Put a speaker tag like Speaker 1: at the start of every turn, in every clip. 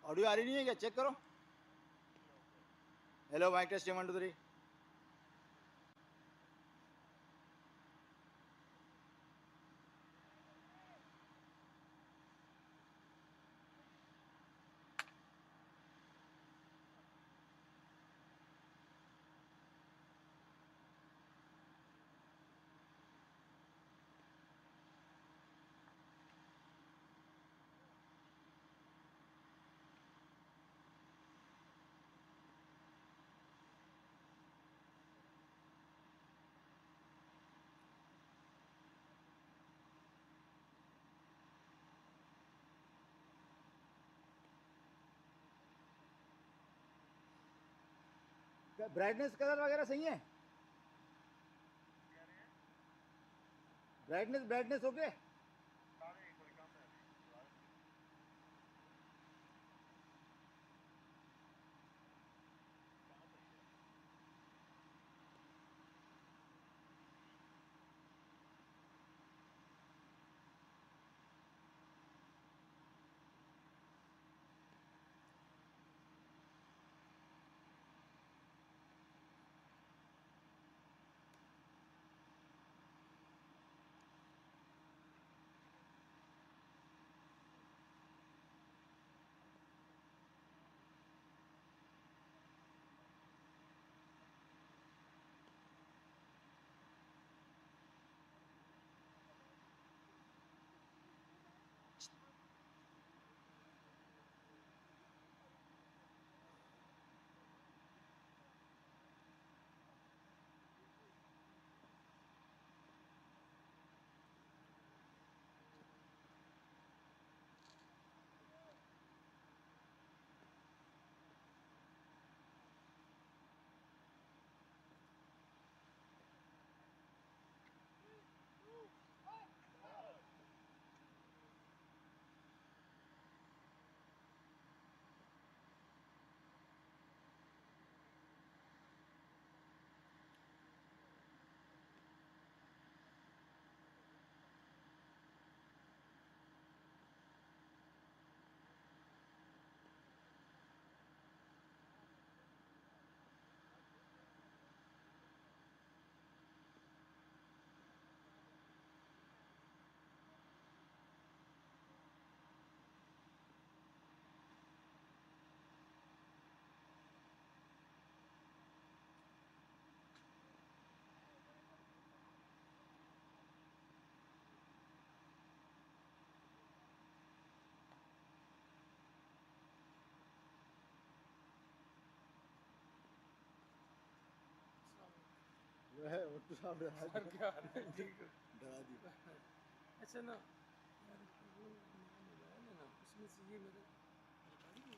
Speaker 1: Audio आ रही नहीं है क्या? चेक करो। Hello mic test 1 2 3। Brightness colour वगैरह सही है? Brightness brightness okay? वह तो साहब डरा
Speaker 2: क्या ठीक है।
Speaker 1: दिया।
Speaker 2: अच्छा ना यार, वो नया मोबाइल है ना, उसमें से ये मेरे रिकॉर्डिंग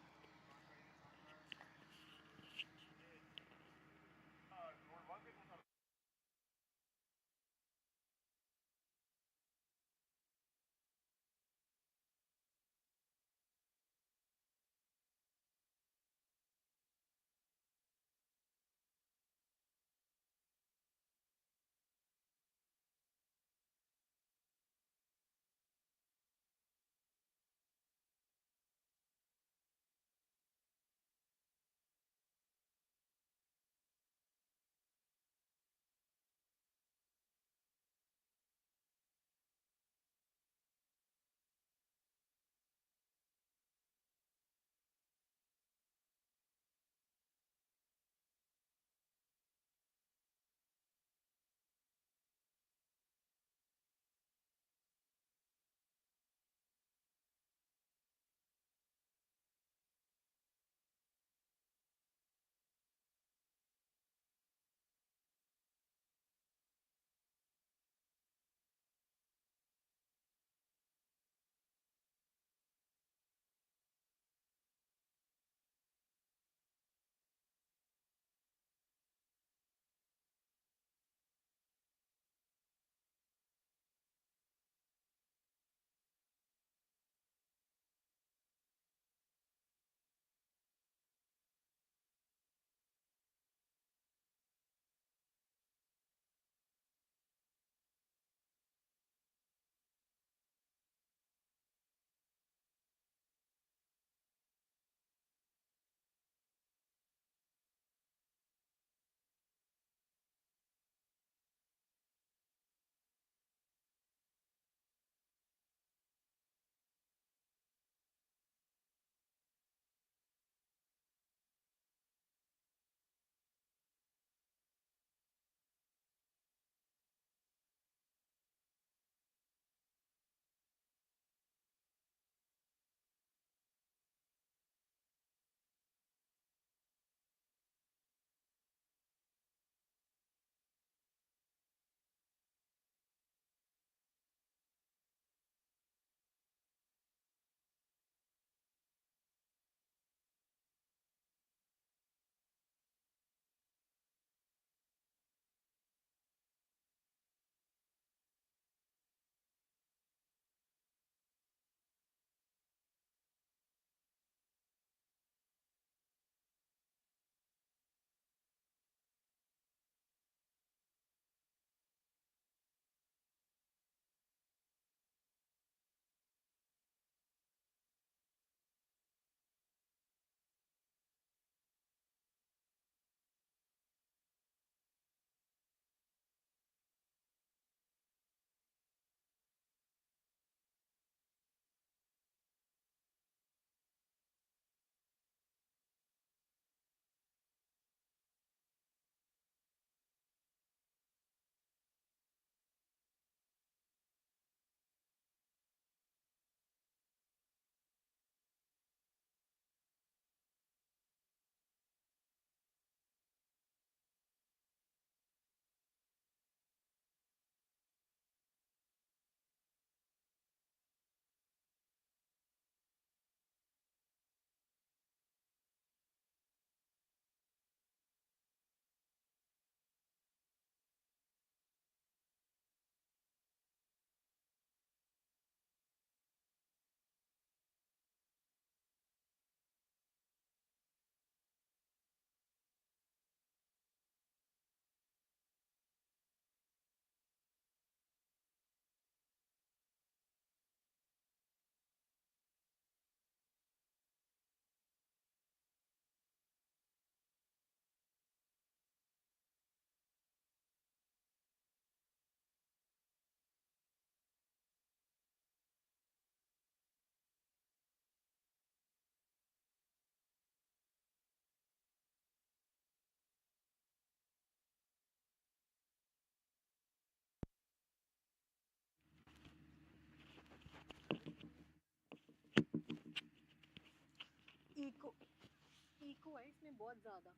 Speaker 3: हुआ है इसमें बहुत ज्यादा।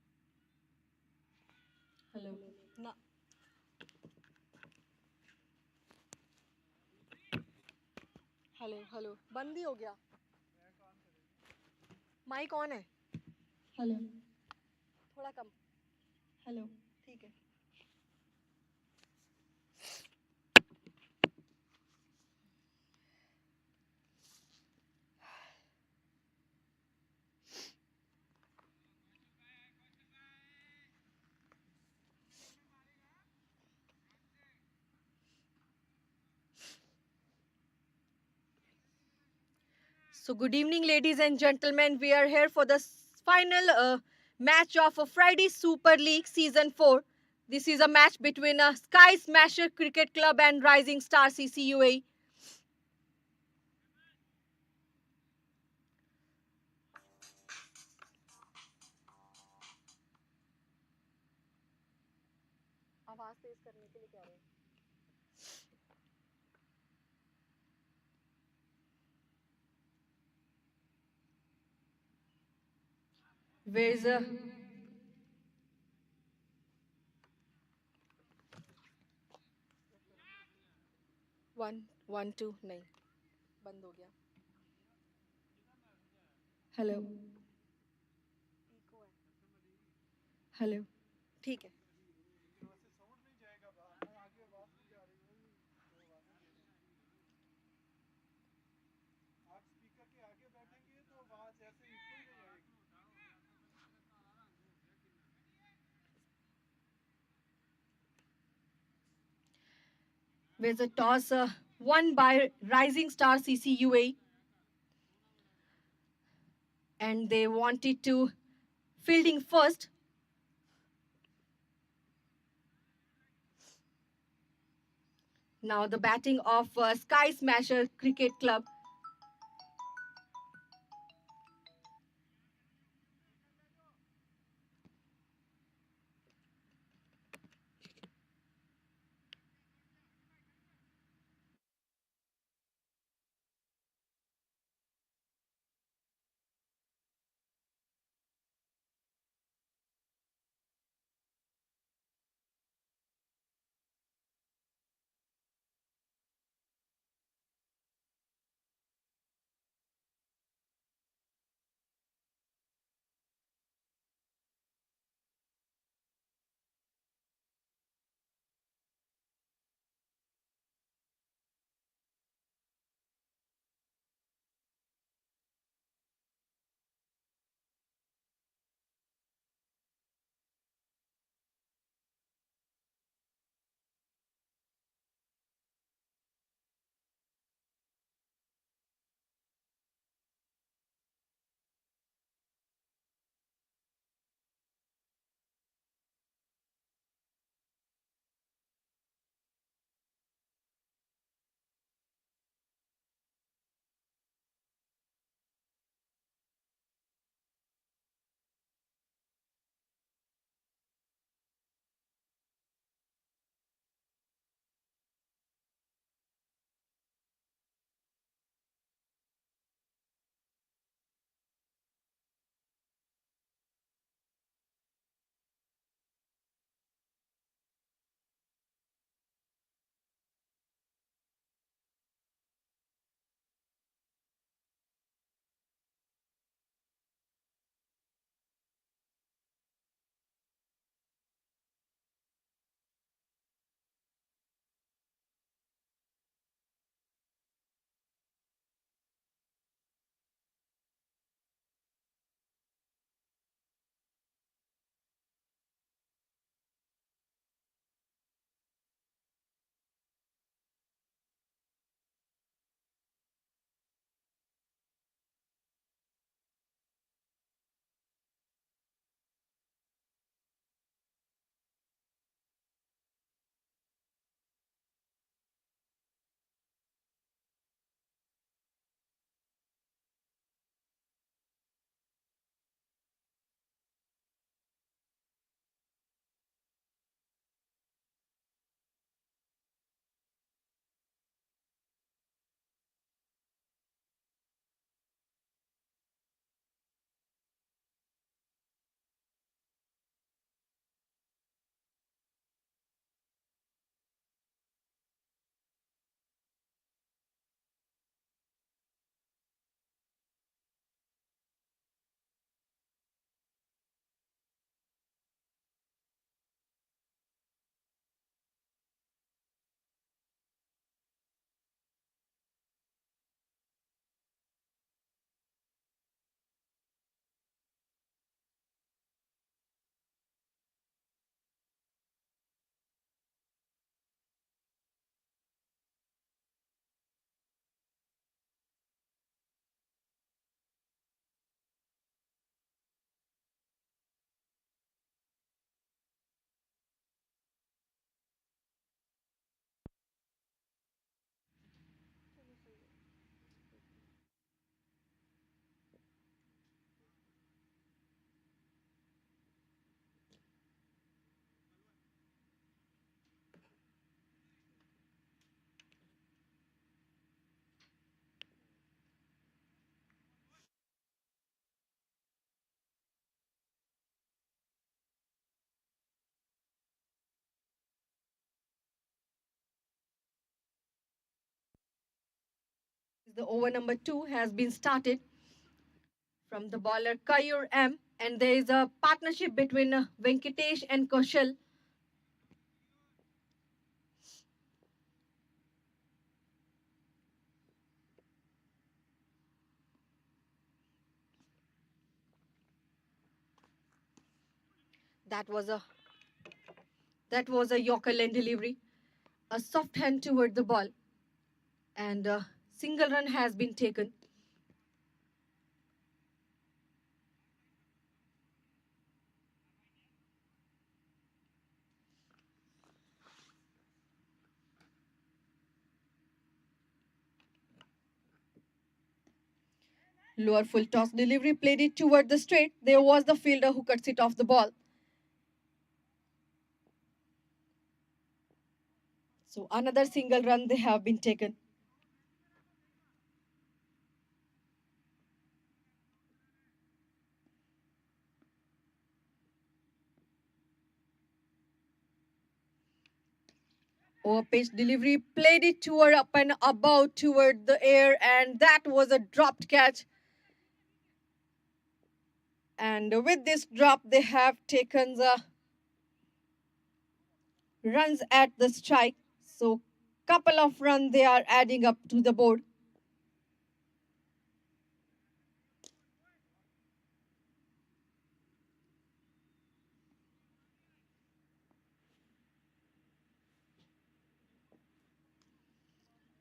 Speaker 3: हेलो ना, हेलो हेलो बंद ही हो गया। माइक ऑन है। हेलो थोड़ा कम। हेलो ठीक है। So, good evening, ladies and gentlemen. We are here for the final match of Friday Super League Season 4. This is a match between Sky Smasher Cricket Club and Rising Star CCUA. आवाज तेज करने के लिए कह रहे हैं। Where's 1 1 2 नहीं बंद हो गया। हेलो हेलो ठीक है। There's a toss won by Rising Star CCUA, and they wanted to fielding first. Now the batting of Sky Smasher Cricket Club. The over number 2 has been started from the bowler Kayur M. And there is a partnership between Venkatesh and Kaushal. That was a Yorker lane delivery, a soft hand toward the ball, and a single run has been taken. Lower full toss delivery played it toward the straight. There was the fielder who cuts it off the ball. So another single run they have been taken. Over pitch delivery played it toward up and above toward the air, and that was a dropped catch. And with this drop, they have taken the runs at the strike. So couple of runs they are adding up to the board.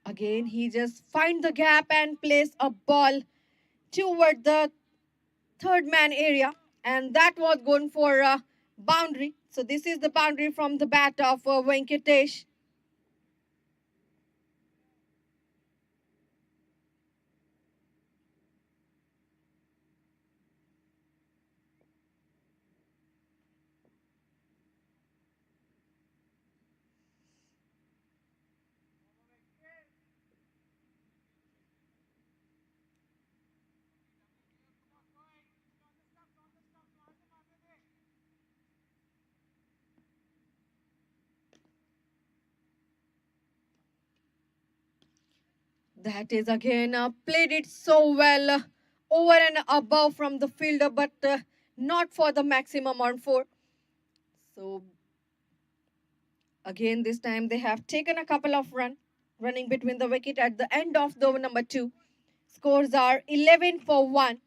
Speaker 3: Again, he just find the gap and place a ball toward the third man area, and that was going for a boundary. So this is the boundary from the bat of Venkatesh. That is again played it so well over and above from the fielder, but not for the maximum on 4. So again, this time they have taken a couple of running between the wicket at the end of the over number 2. Scores are 11 for 1.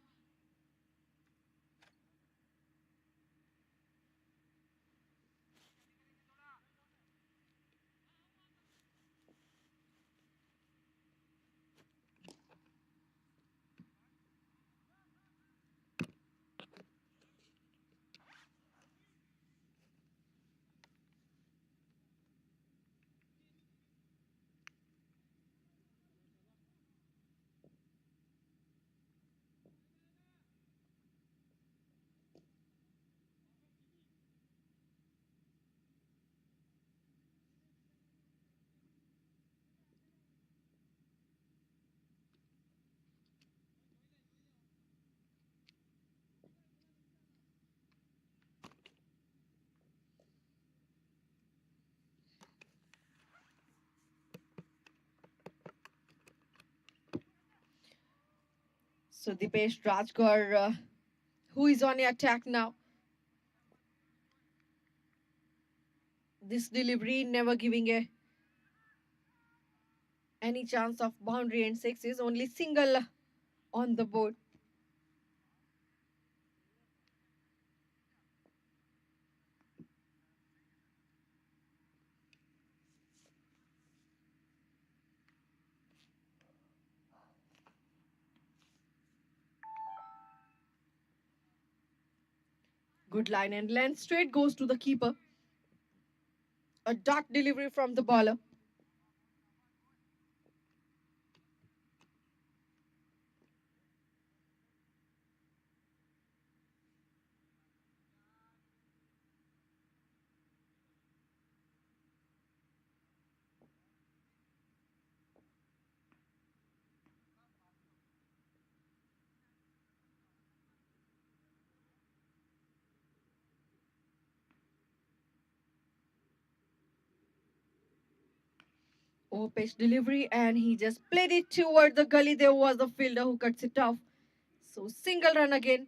Speaker 3: So Dipesh Rajkar, who is on the attack now. This delivery never giving any chance of boundary and sixes, only single on the board. Good line and length straight goes to the keeper. A dot delivery from the bowler. pitch delivery, and he just played it toward the gully. There was the fielder who cuts it off. So single run again.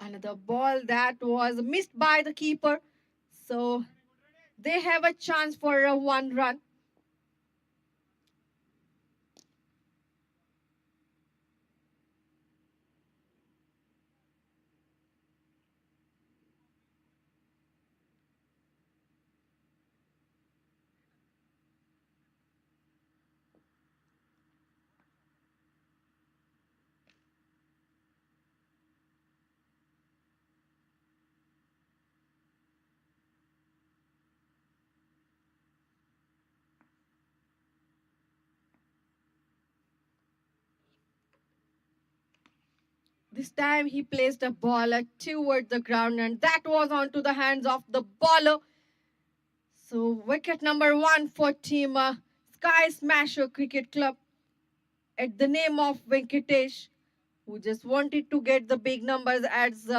Speaker 3: Another ball that was missed by the keeper. So they have a chance for a 1 run. This time he placed a ball toward the ground, and that was onto the hands of the bowler. So wicket number 1 for team Sky Smasher Cricket Club at the name of Venkatesh, who just wanted to get the big numbers as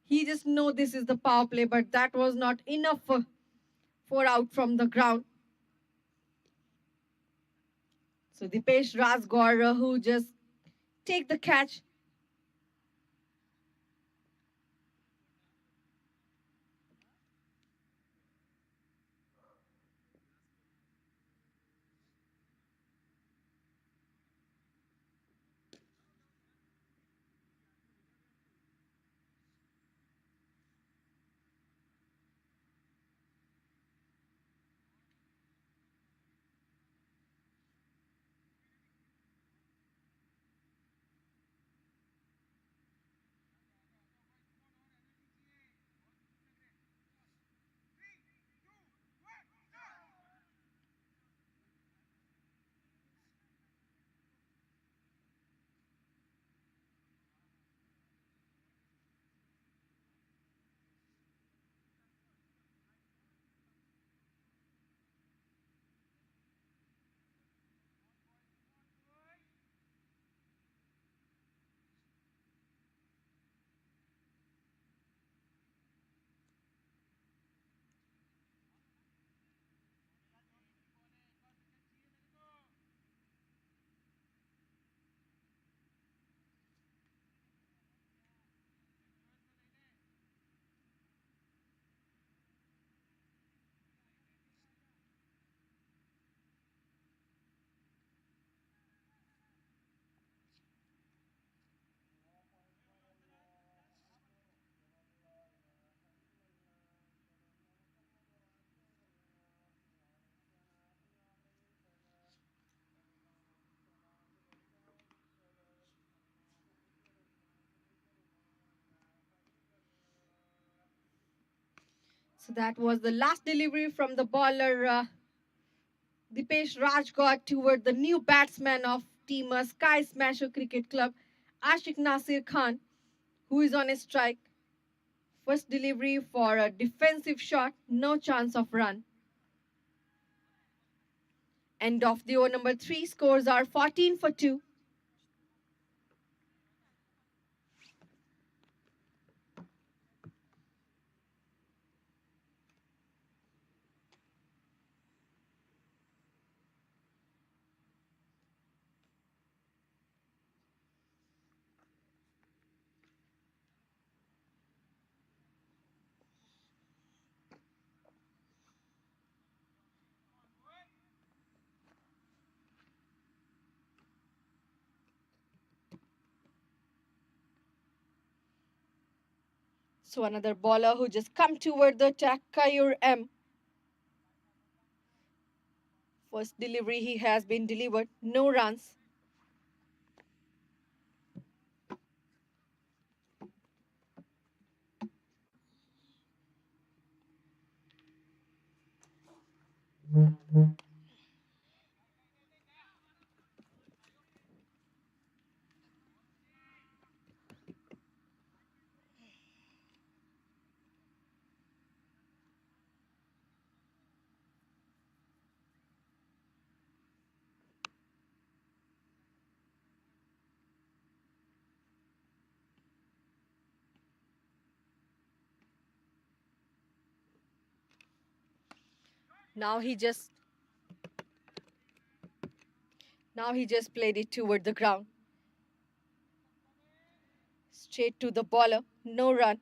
Speaker 3: he just know this is the power play, but that was not enough for out from the ground. So Dipesh Rasgor who just take the catch. So that was the last delivery from the bowler Dipesh Rajgor toward the new batsman of team Sky Smasher Cricket Club, Ashik Nasir Khan, who is on a strike. First delivery for a defensive shot, no chance of run. End of the over number 3, scores are 14 for 2. So another bowler who just come toward the attack, Kayur M. First delivery he has been delivered, no runs. Now he just played it toward the ground. Straight to the bowler. No run.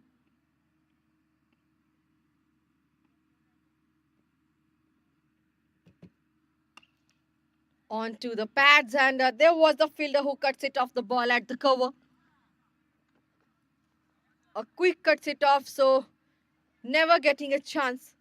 Speaker 3: On to the pads, and there was the fielder who cuts it off the ball at the cover. A quick cuts it off, so never getting a chance.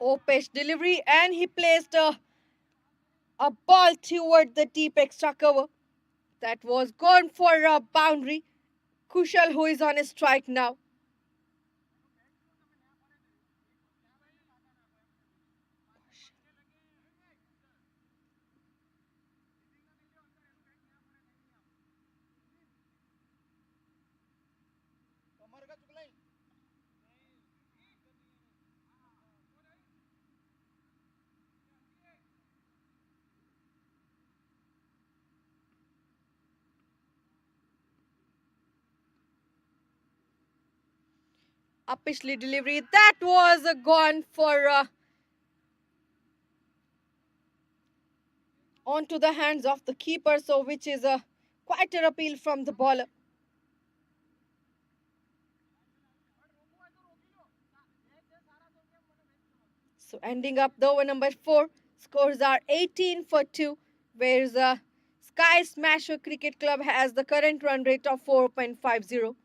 Speaker 3: Opesh delivery, and he placed a ball toward the deep extra cover. That was gone for a boundary. Kushal, who is on a strike now. A पिछली delivery that was gone for onto the hands of the keeper, so which is quite an appeal from the bowler. So ending up the over number 4, scores are 18 for 2, whereas Sky Smasher Cricket Club has the current run rate of 4.50.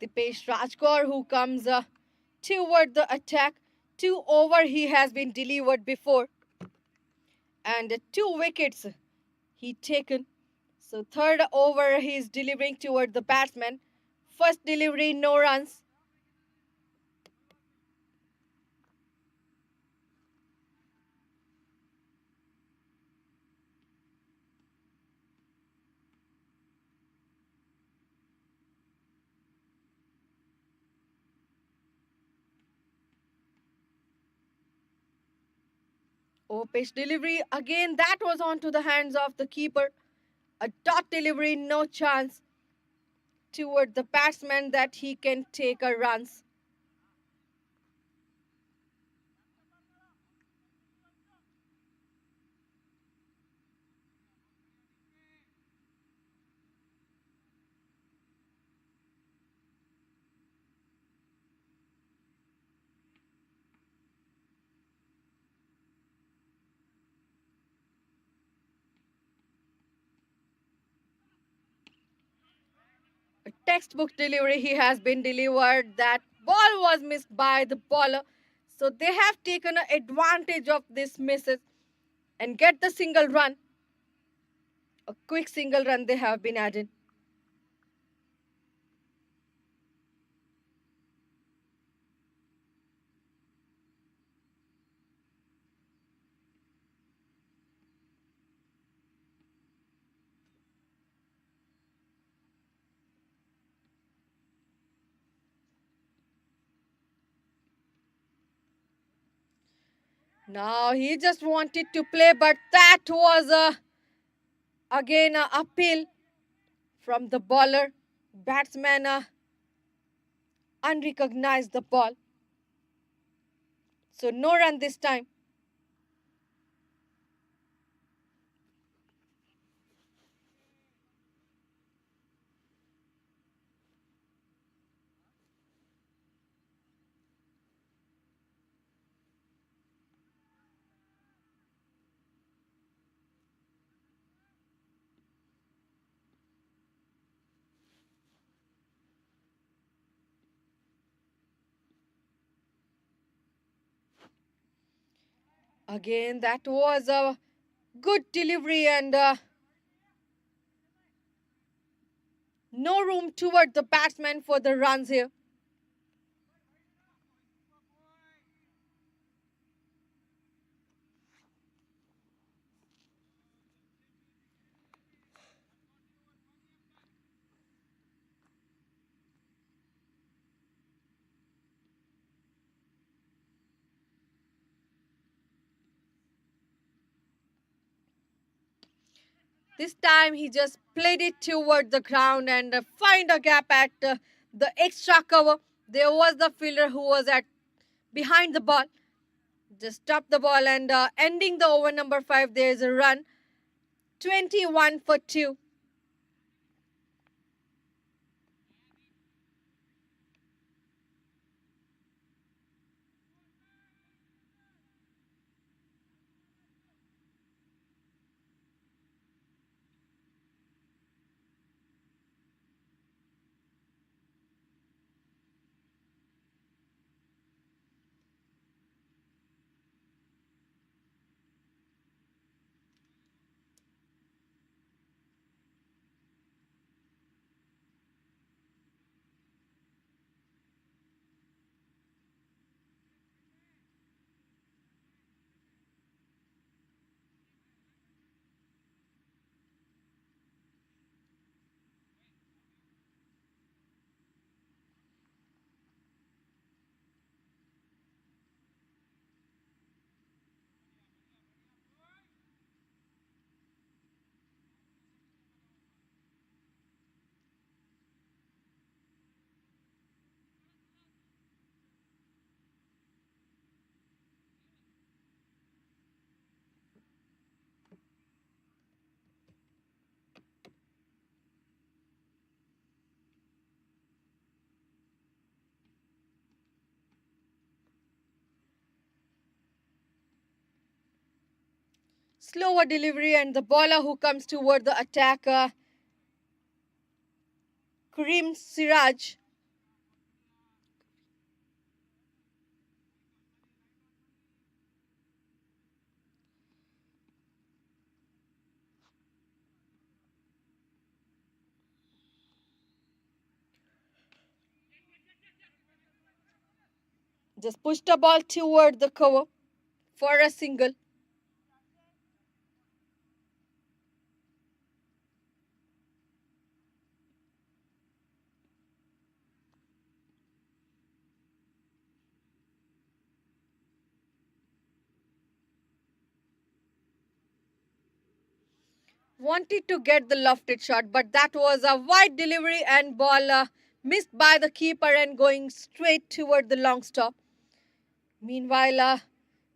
Speaker 3: Dipesh Rajkor, who comes toward the attack. 2 over he has been delivered before. And 2 wickets he taken. So third over he is delivering toward the batsman. First delivery, no runs. Pitch delivery again, that was onto the hands of the keeper. A dot delivery, no chance toward the batsman that he can take a runs. A textbook delivery he has been delivered. That ball was missed by the bowler. So they have taken advantage of this misses and get the single run. A quick single run they have been added. Now he just wanted to play, but that was again a uphill from the bowler. Batsman unrecognized the ball. So no run this time. Again, that was a good delivery and no room toward the batsman for the runs here. This time he just played it toward the ground and find a gap at the extra cover. There was the fielder who was at behind the ball. Just stopped the ball and ending the over number 5. There is a run. 21 for 2. Slower delivery and the bowler who comes toward the attack, Kareem Siraj. Just pushed the ball toward the cover for a single. Wanted to get the lofted shot, but that was a wide delivery and ball missed by the keeper and going straight toward the long stop. Meanwhile,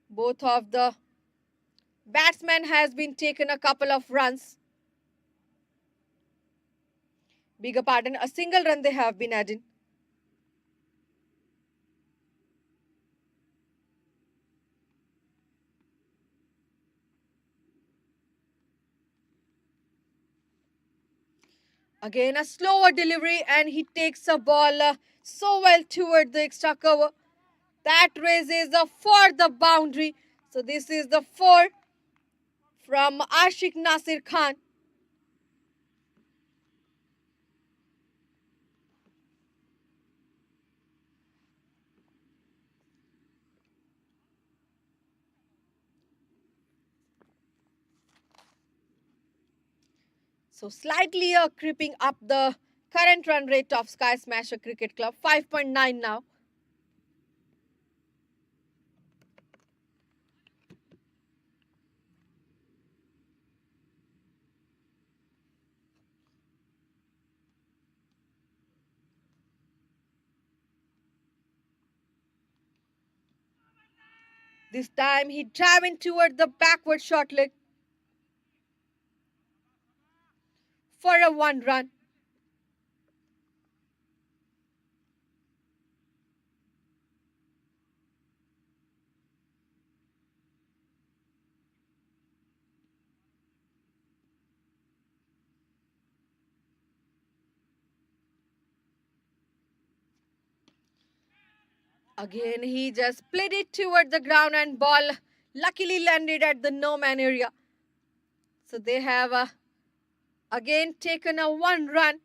Speaker 3: both of the batsmen has been taken a couple of runs. Bigger pardon, a single run they have been adding. Again, a slower delivery and he takes a ball so well toward the extra cover. That raises for the boundary. So this is the 4 from Ashik Nasir Khan. So slightly creeping up the current run rate of Sky Smasher Cricket Club, 5.9 now. This time he driving toward the backward short leg for a 1 run. Again, he just played it toward the ground and ball luckily landed at the no man area. So they have again taken a 1 run.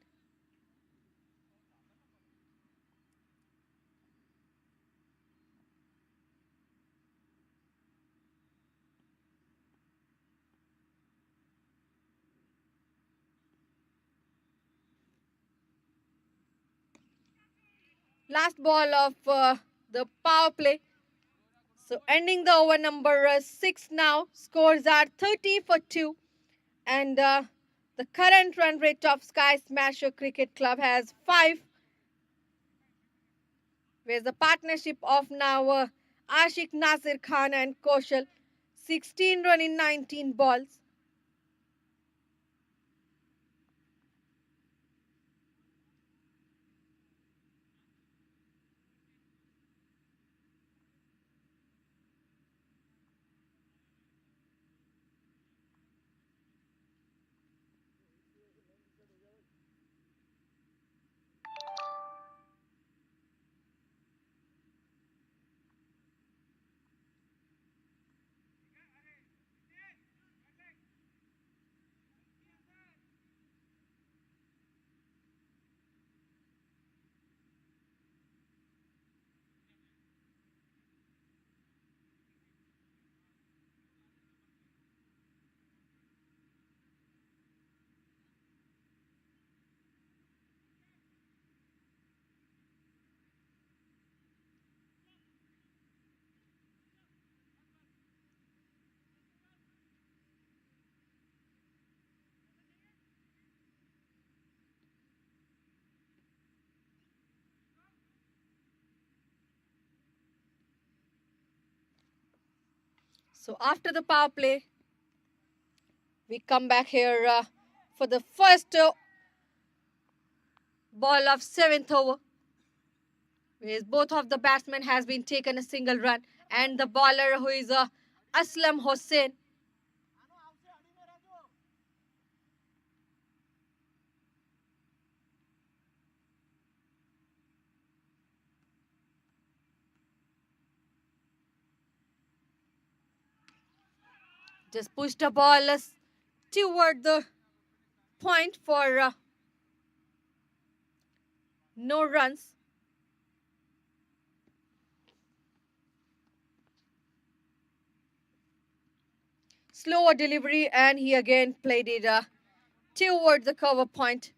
Speaker 3: Last ball of the power play. So ending the over number 6 now. Scores are 30 for 2. And the current run rate of Sky Smasher Cricket Club has 5. Whereas the partnership of now Ashik Nasir Khan and Kaushal. 16 run in 19 balls. So after the power play, we come back here for the first ball of 7th over. Whereas both of the batsmen has been taken a single run. And the bowler who is Aslam Hossain. Just pushed the ball toward the point for no runs. Slower delivery and he again played it toward the cover point.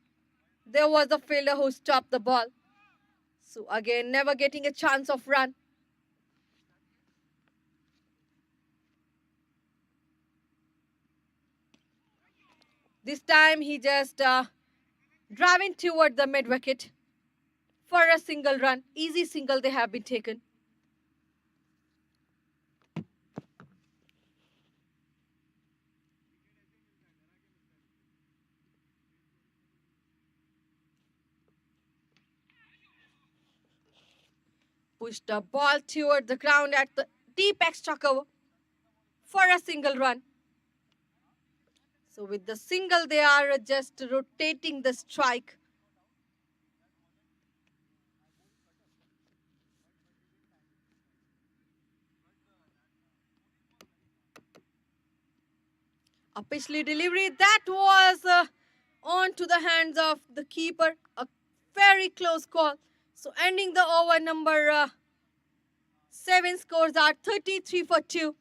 Speaker 3: There was a fielder who stopped the ball. So again, never getting a chance of run. This time he just driving toward the mid wicket for a single run. Easy single they have been taken. Pushed the ball toward the ground at the deep extra cover for a single run. So with the single, they are just rotating the strike. A pitchly delivery that was on to the hands of the keeper. A very close call. So ending the over number 7, scores are 33 for 2.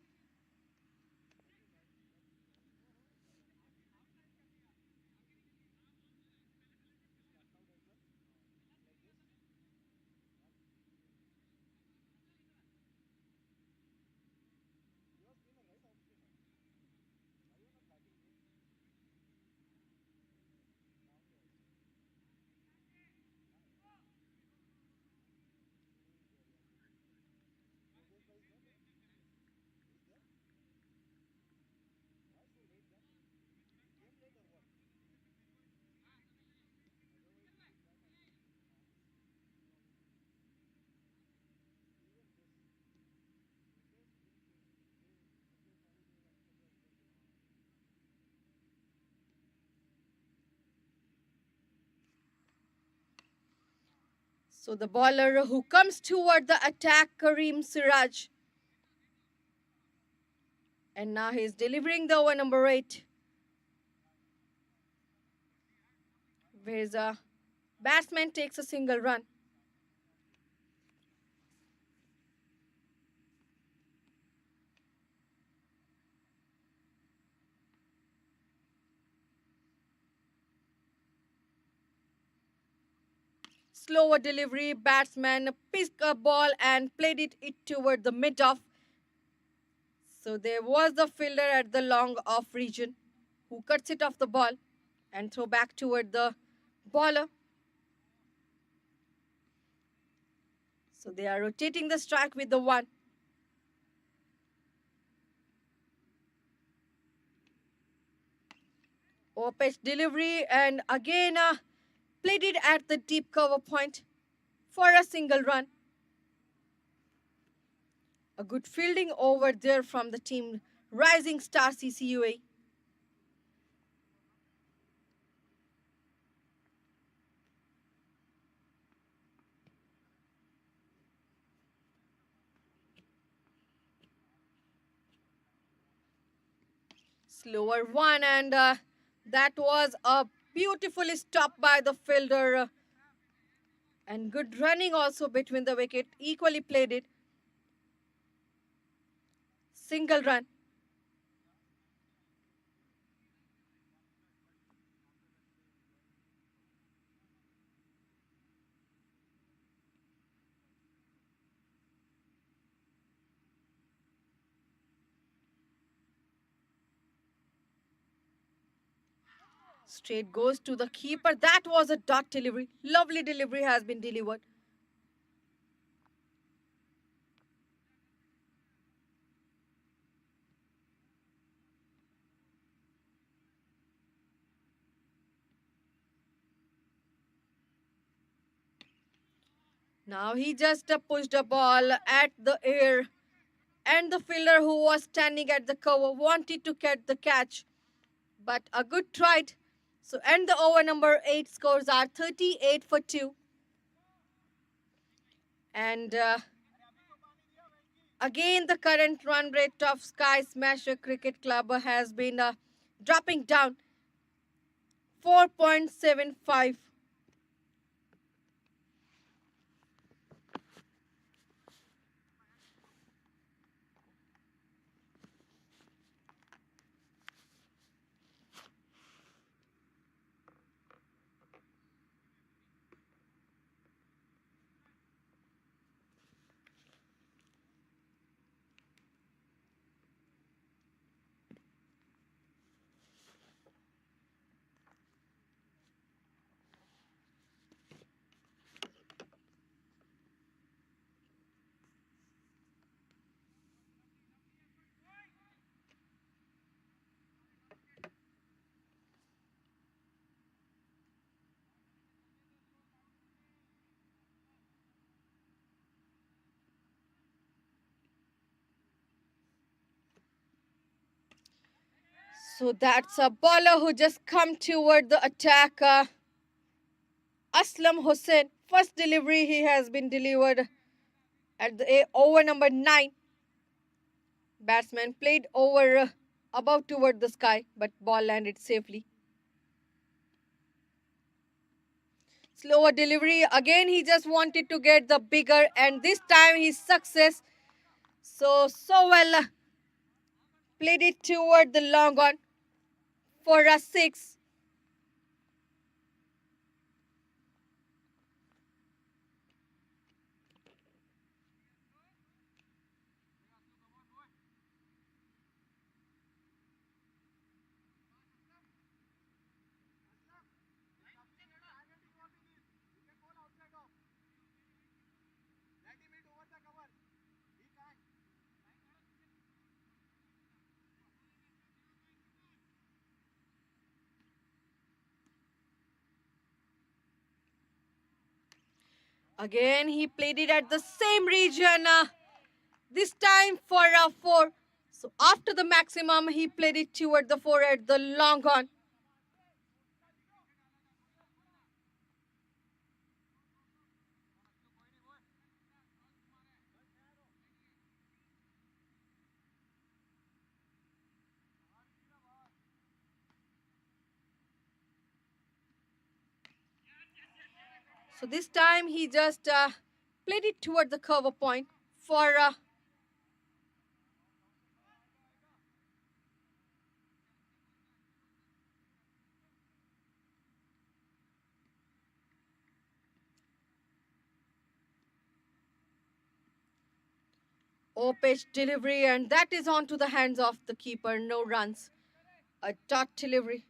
Speaker 3: So the bowler who comes toward the attack, Kareem Siraj. And now he is delivering the over number 8. Where the batsman takes a single run. Slower delivery, batsman picked a ball and played it toward the mid-off. So there was the fielder at the long off region who cuts it off the ball and throw back toward the bowler. So they are rotating the strike with the 1. Over-pitch delivery and again played it at the deep cover point for a single run. A good fielding over there from the team Rising Star CCUA. Slower one, and that was a beautiful stop by the fielder. And good running also between the wicket. Equally played it. Single run. Straight goes to the keeper. That was a dot delivery. Lovely delivery has been delivered. Now he just pushed a ball at the air. And the fielder who was standing at the cover wanted to catch the catch. But a good try. So end the over number 8. Scores are 38 for 2. And again the current run rate of Sky Smasher Cricket Club has been dropping down. 4.75. So that's a bowler who just come toward the attack. Aslam Hussain. First delivery he has been delivered at the over number 9. Batsman played over above toward the sky, but ball landed safely. Slower delivery. Again he just wanted to get the bigger, and this time his success. So well played it toward the long on for a 6. Again he played it at the same region. This time for a 4. So after the maximum, he played it toward the 4 at the long on. So this time he just played it toward the cover point for pitch delivery, and that is onto the hands of the keeper. No runs. A dot delivery.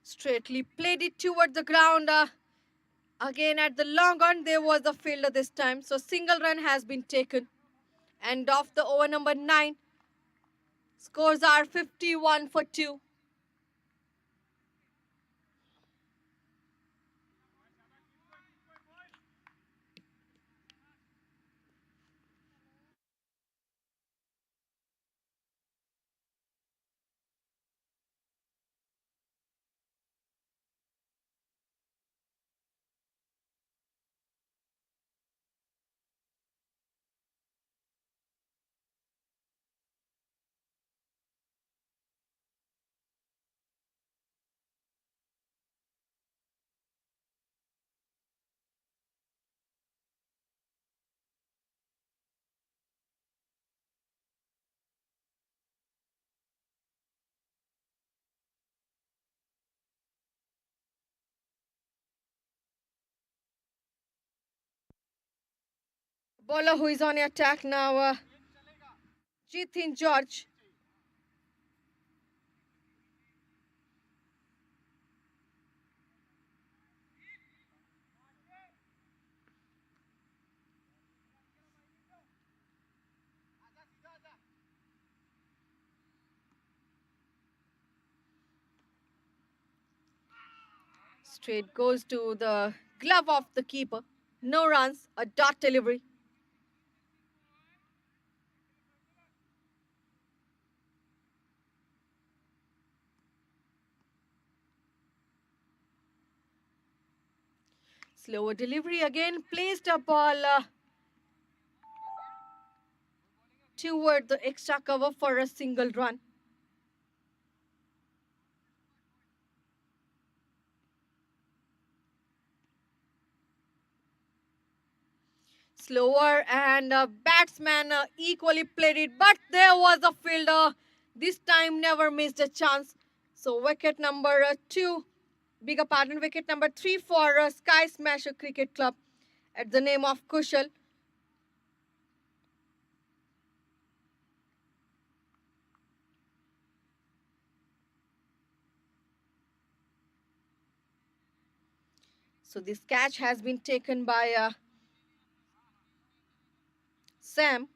Speaker 3: Straightly played it toward the ground. Again at the long on, there was a fielder this time. So single run has been taken. And off the over number 9, scores are 51 for 2. Bowler who is on attack now, Jithin George. Straight goes to the glove of the keeper. No runs, a dot delivery. Slower delivery again, placed a ball toward the extra cover for a single run. Slower and batsman equally played it, but there was a fielder. This time never missed a chance. So wicket number 2, bigger pardon, wicket number 3 for Sky Smasher Cricket Club at the name of Kushal. So this catch has been taken by Sam,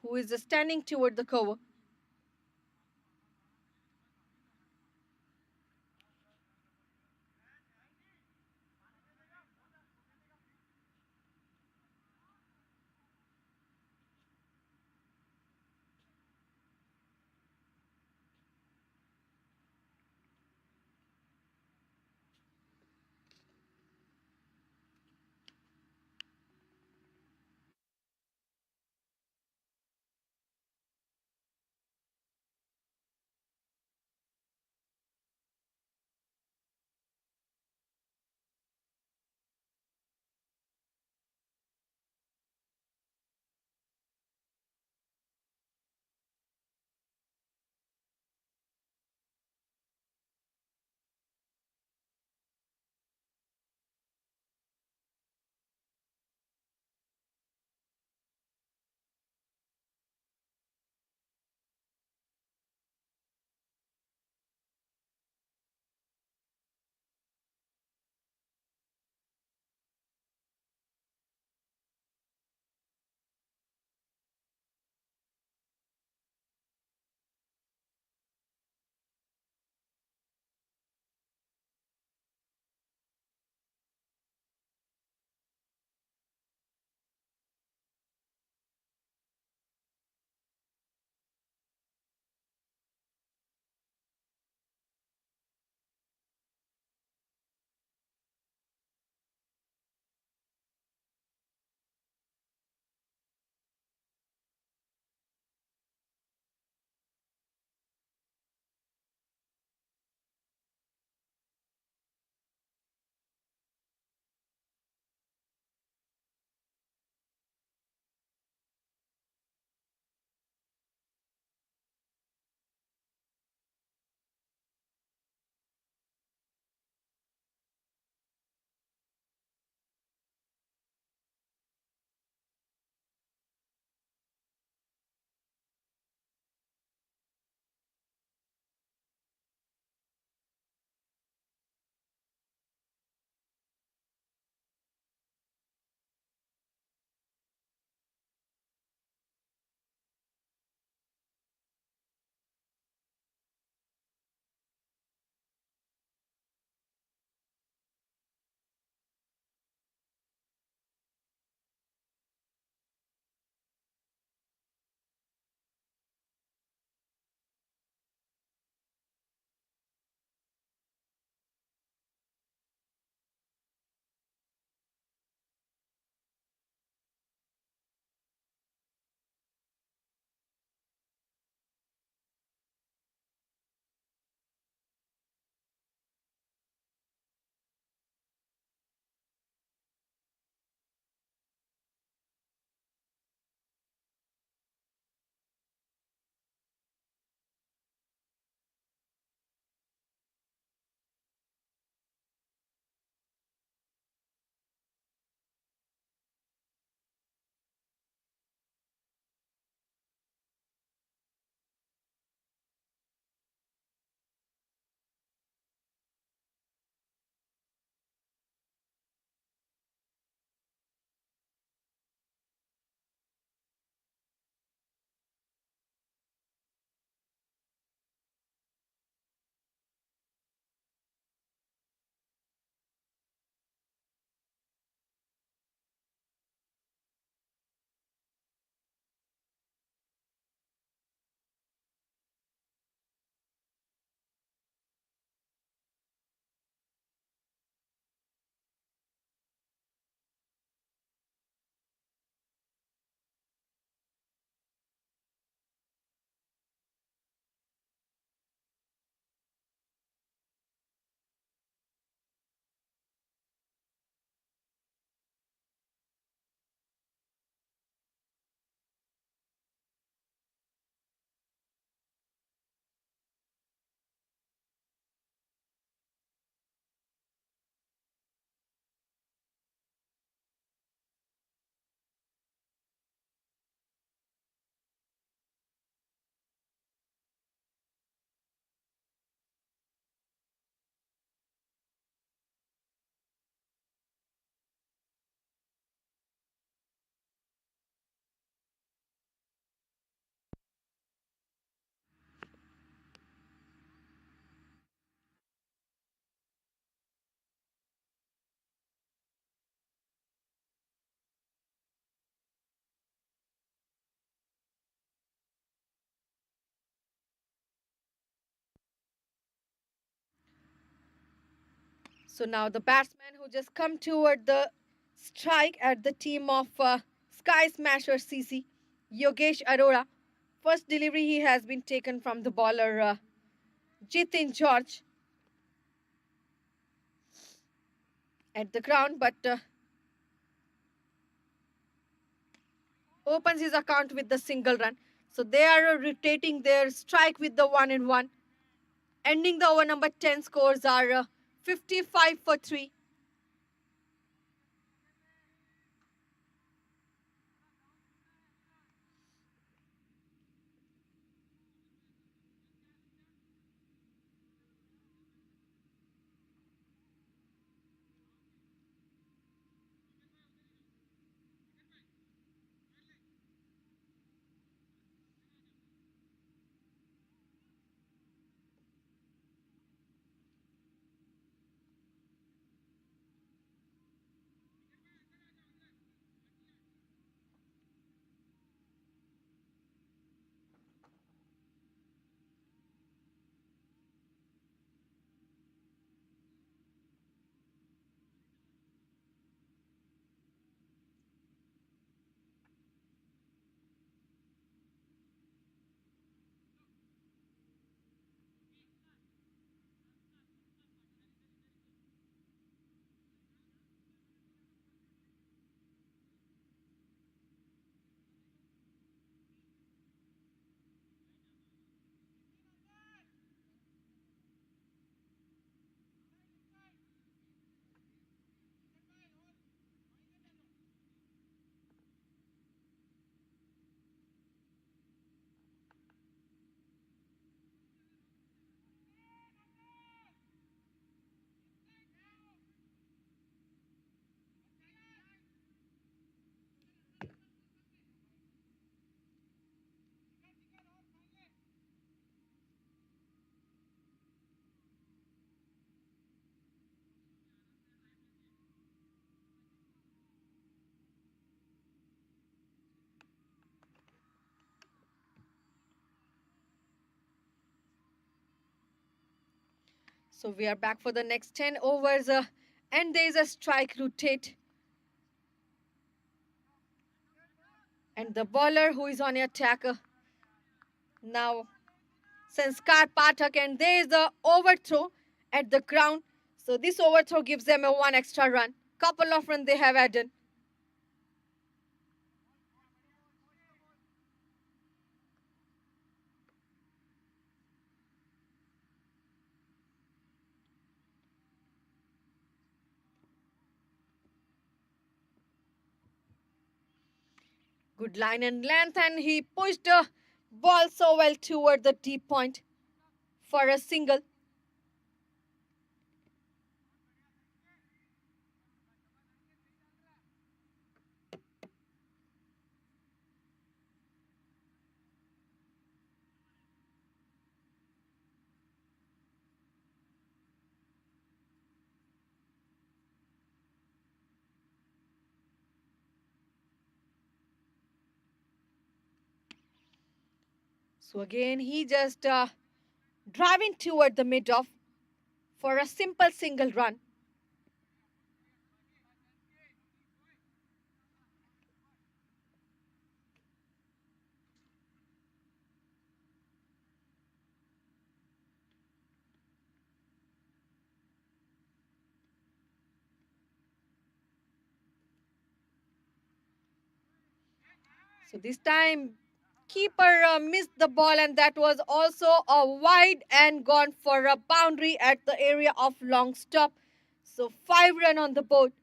Speaker 3: who is standing toward the cover. So now the batsman who just come toward the strike at the team of Sky Smasher CC, Yogesh Arora. First delivery he has been taken from the bowler Jitin George at the ground, but opens his account with the single run. So they are rotating their strike with the 1-1. Ending the over number 10, scores are 55 for 3. So we are back for the next 10 overs and there is a strike rotate. And the bowler who is on attack now, Sanskar Pathak, and there is the overthrow at the ground. So this overthrow gives them a 1 extra run. Couple of runs they have added. Good line and length, and he pushed the ball so well toward the deep point for a single. So again, he just driving toward the mid-off for a simple single run. So this time, keeper missed the ball, and that was also a wide and gone for a boundary at the area of long stop. So 5 runs on the board.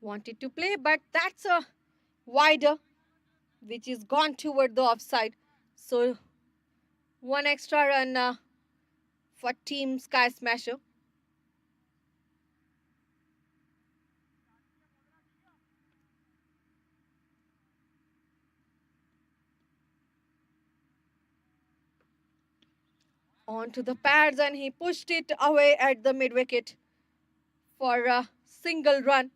Speaker 3: Wanted to play, but that's a wider. which is gone toward the offside. So one extra run for Team Sky Smasher. Onto the pads, and he pushed it away at the mid wicket for a single run.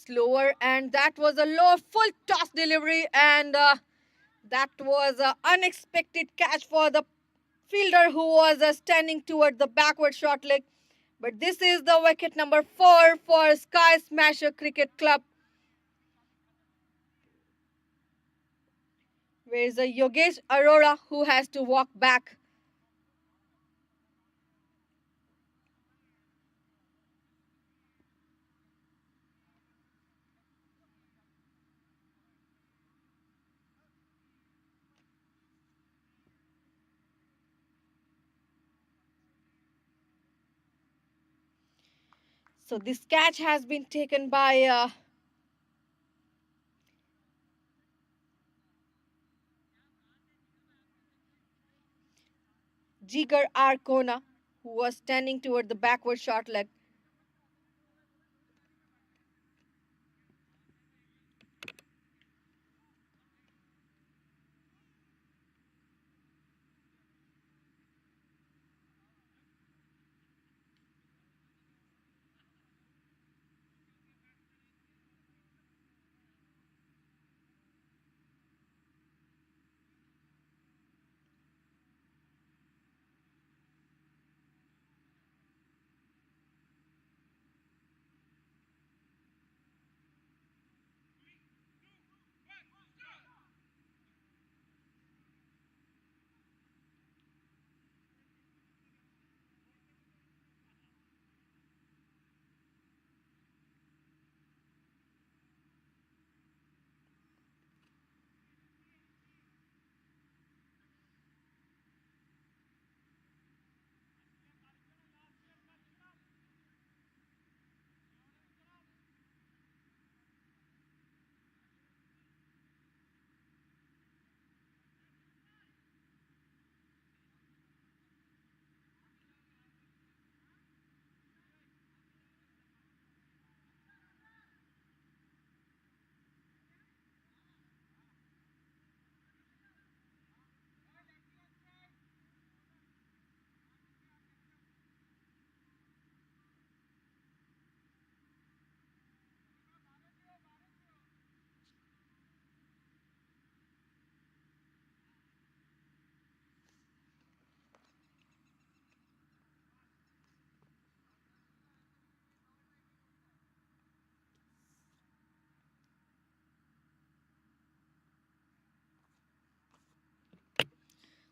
Speaker 3: Slower, and that was a low full toss delivery, and that was an unexpected catch for the fielder who was standing toward the backward short leg. But this is the wicket number 4 for Sky Smasher Cricket Club. Where is a Yogesh Arora who has to walk back. So this catch has been taken by Jigar Arkona, who was standing toward the backward short leg.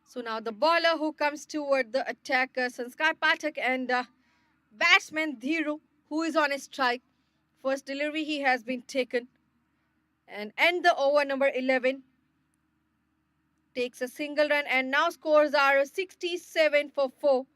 Speaker 3: So now the bowler who comes toward the attacker, Sanskar Pathak, and batsman Dhiru, who is on a strike. First delivery he has been taken. And end the over number 11. Takes a single run, and now scores are 67 for 4.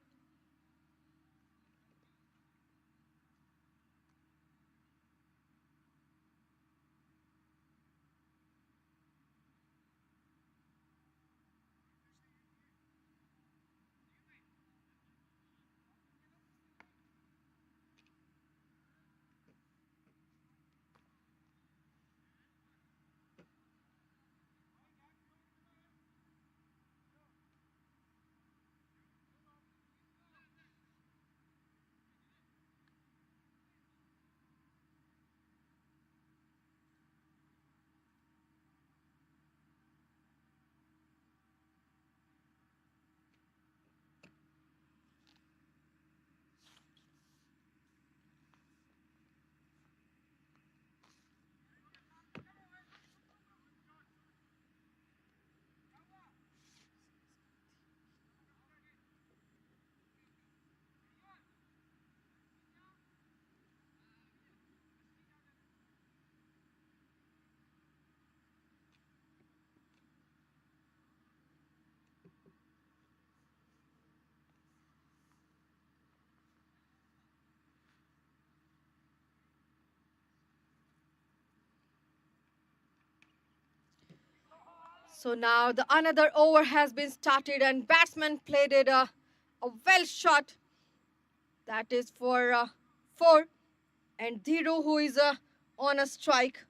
Speaker 3: So now the another over has been started and batsman played it a well shot. That is for 4 and Dhiru who is on a strike.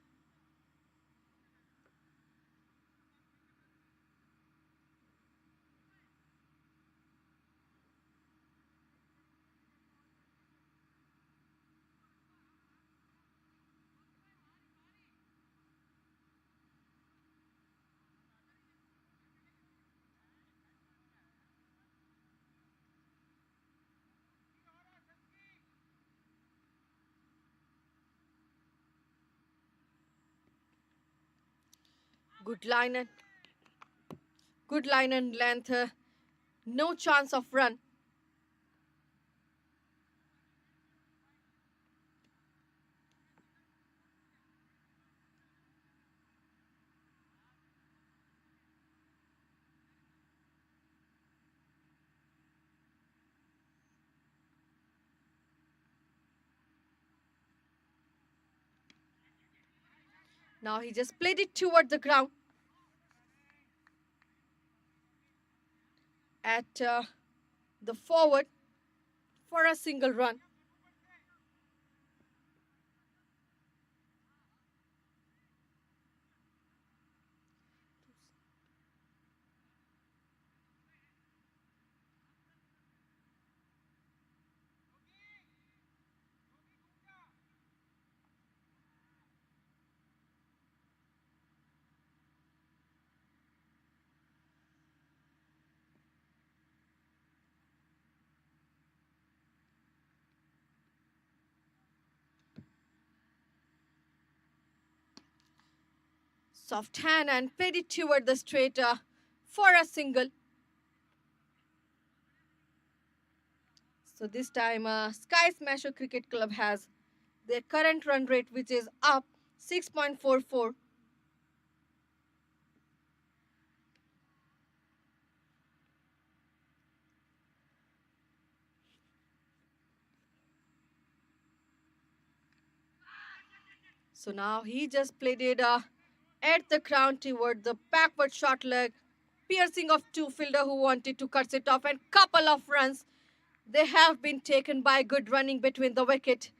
Speaker 3: Good line and length. No chance of run. Now he just played it toward the ground. At the forward for a single run. Soft hand and played it toward the straight for a single. So this time Sky Smasher Cricket Club has their current run rate which is up 6.44. So now he just played it at the ground toward the backward short leg, piercing of two fielder who wanted to cut it off, and couple of runs. They have been taken by good running between the wicket.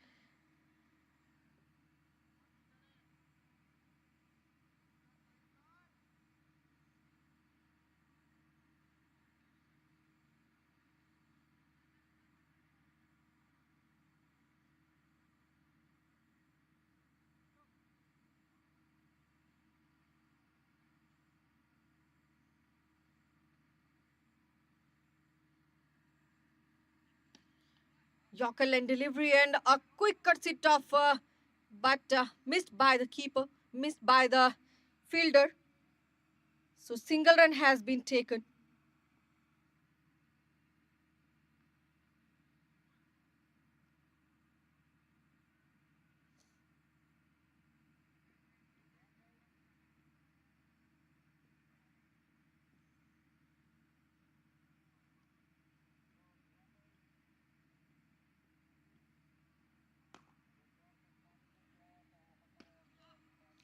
Speaker 3: Yorker line delivery and a quick cut it off, but missed by the keeper, missed by the fielder. So single run has been taken.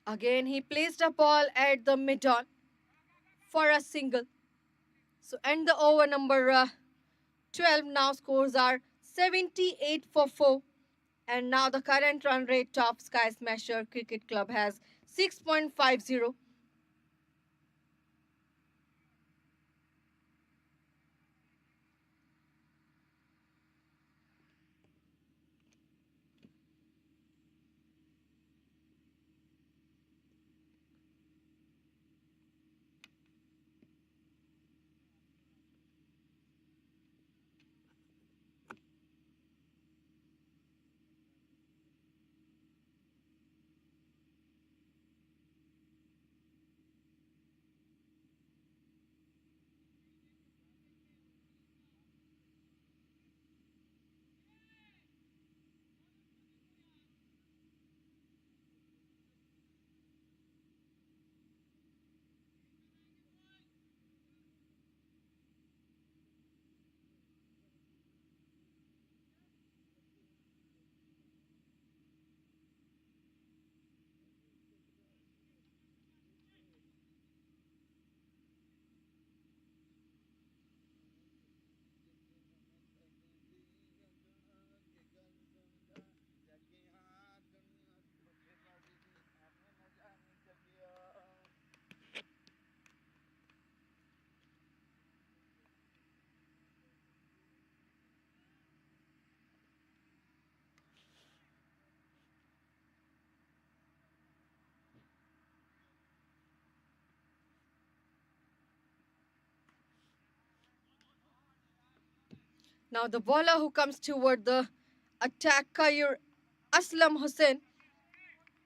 Speaker 3: Again, he placed a ball at the mid-on for a single. So, and the over number 12 now scores are 78 for 4. And now the current run rate of Sky Smasher Cricket Club has 6.50. Now the bowler who comes toward the attack, Kayur Aslam Hussain.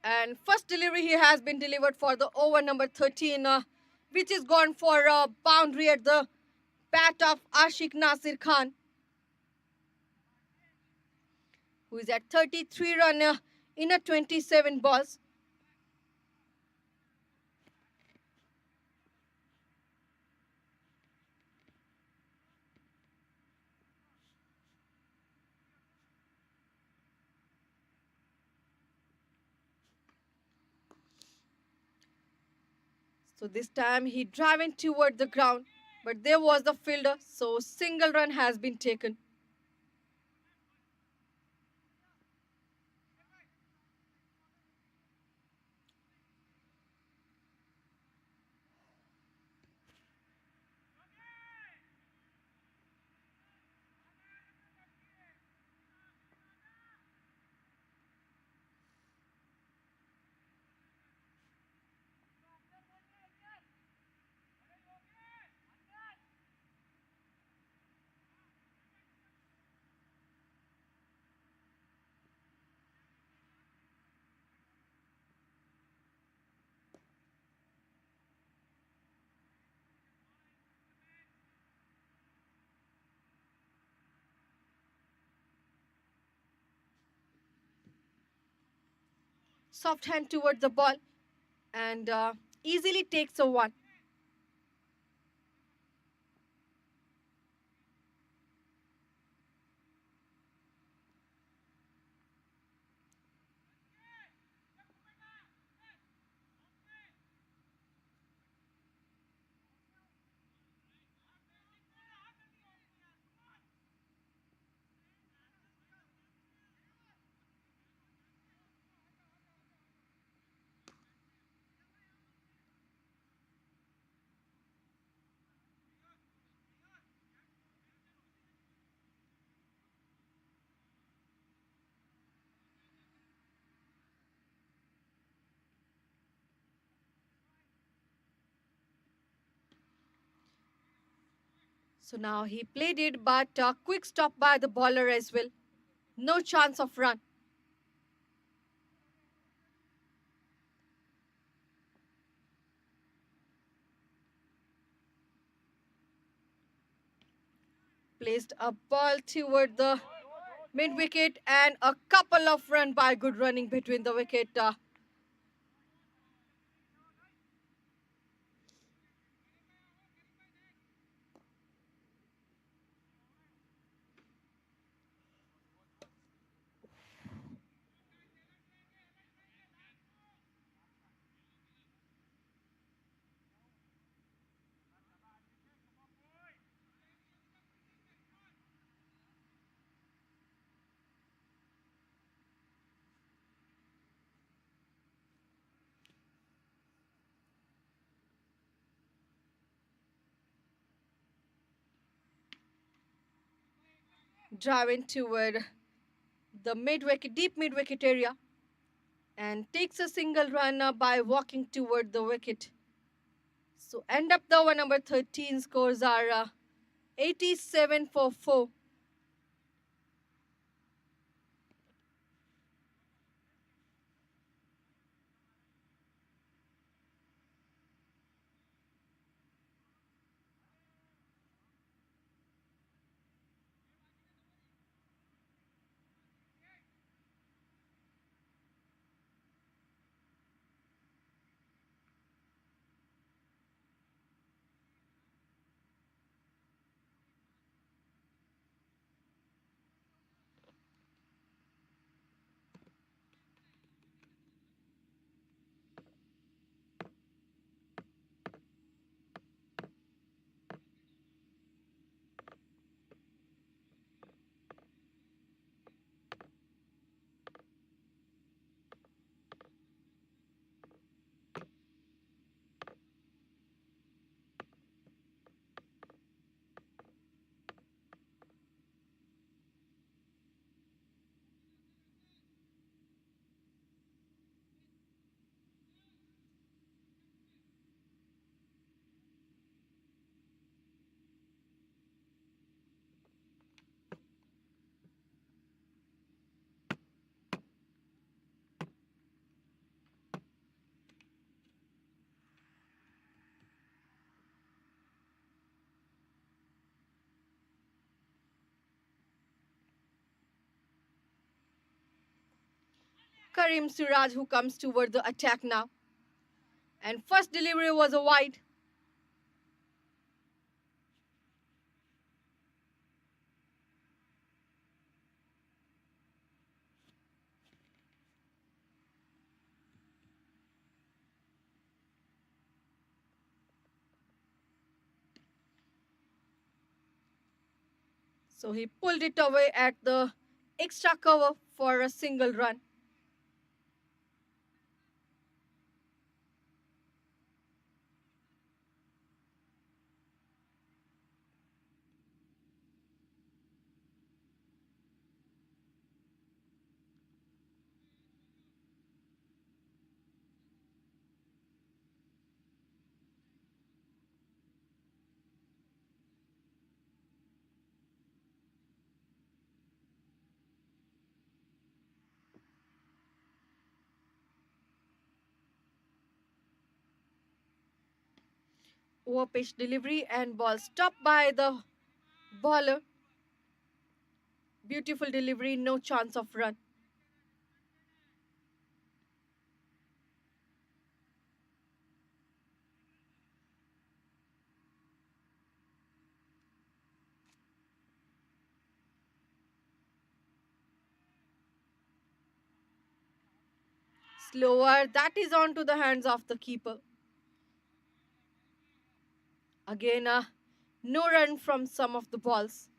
Speaker 3: And first delivery he has been delivered for the over number 13, which is gone for a boundary at the bat of Ashik Nasir Khan, who is at 33 run in a 27 balls. So this time he driving toward the ground, but there was the fielder, so single run has been taken. Soft hand towards the ball and easily takes a one. So now he played it, but a quick stop by the bowler as well. No chance of run. Placed a ball toward the mid wicket and a couple of run by good running between the wicket. Driving toward the mid wicket, deep mid wicket area, and takes a single run by walking toward the wicket. So end up the over number 13 scores are 87 for 4. Karim Siraj, who comes toward the attack now. And first delivery was a wide. So he pulled it away at the extra cover for a single run. Over pitch delivery and ball stopped by the bowler. Beautiful delivery, no chance of run. Slower, that is onto the hands of the keeper. Again, no run from some of the balls.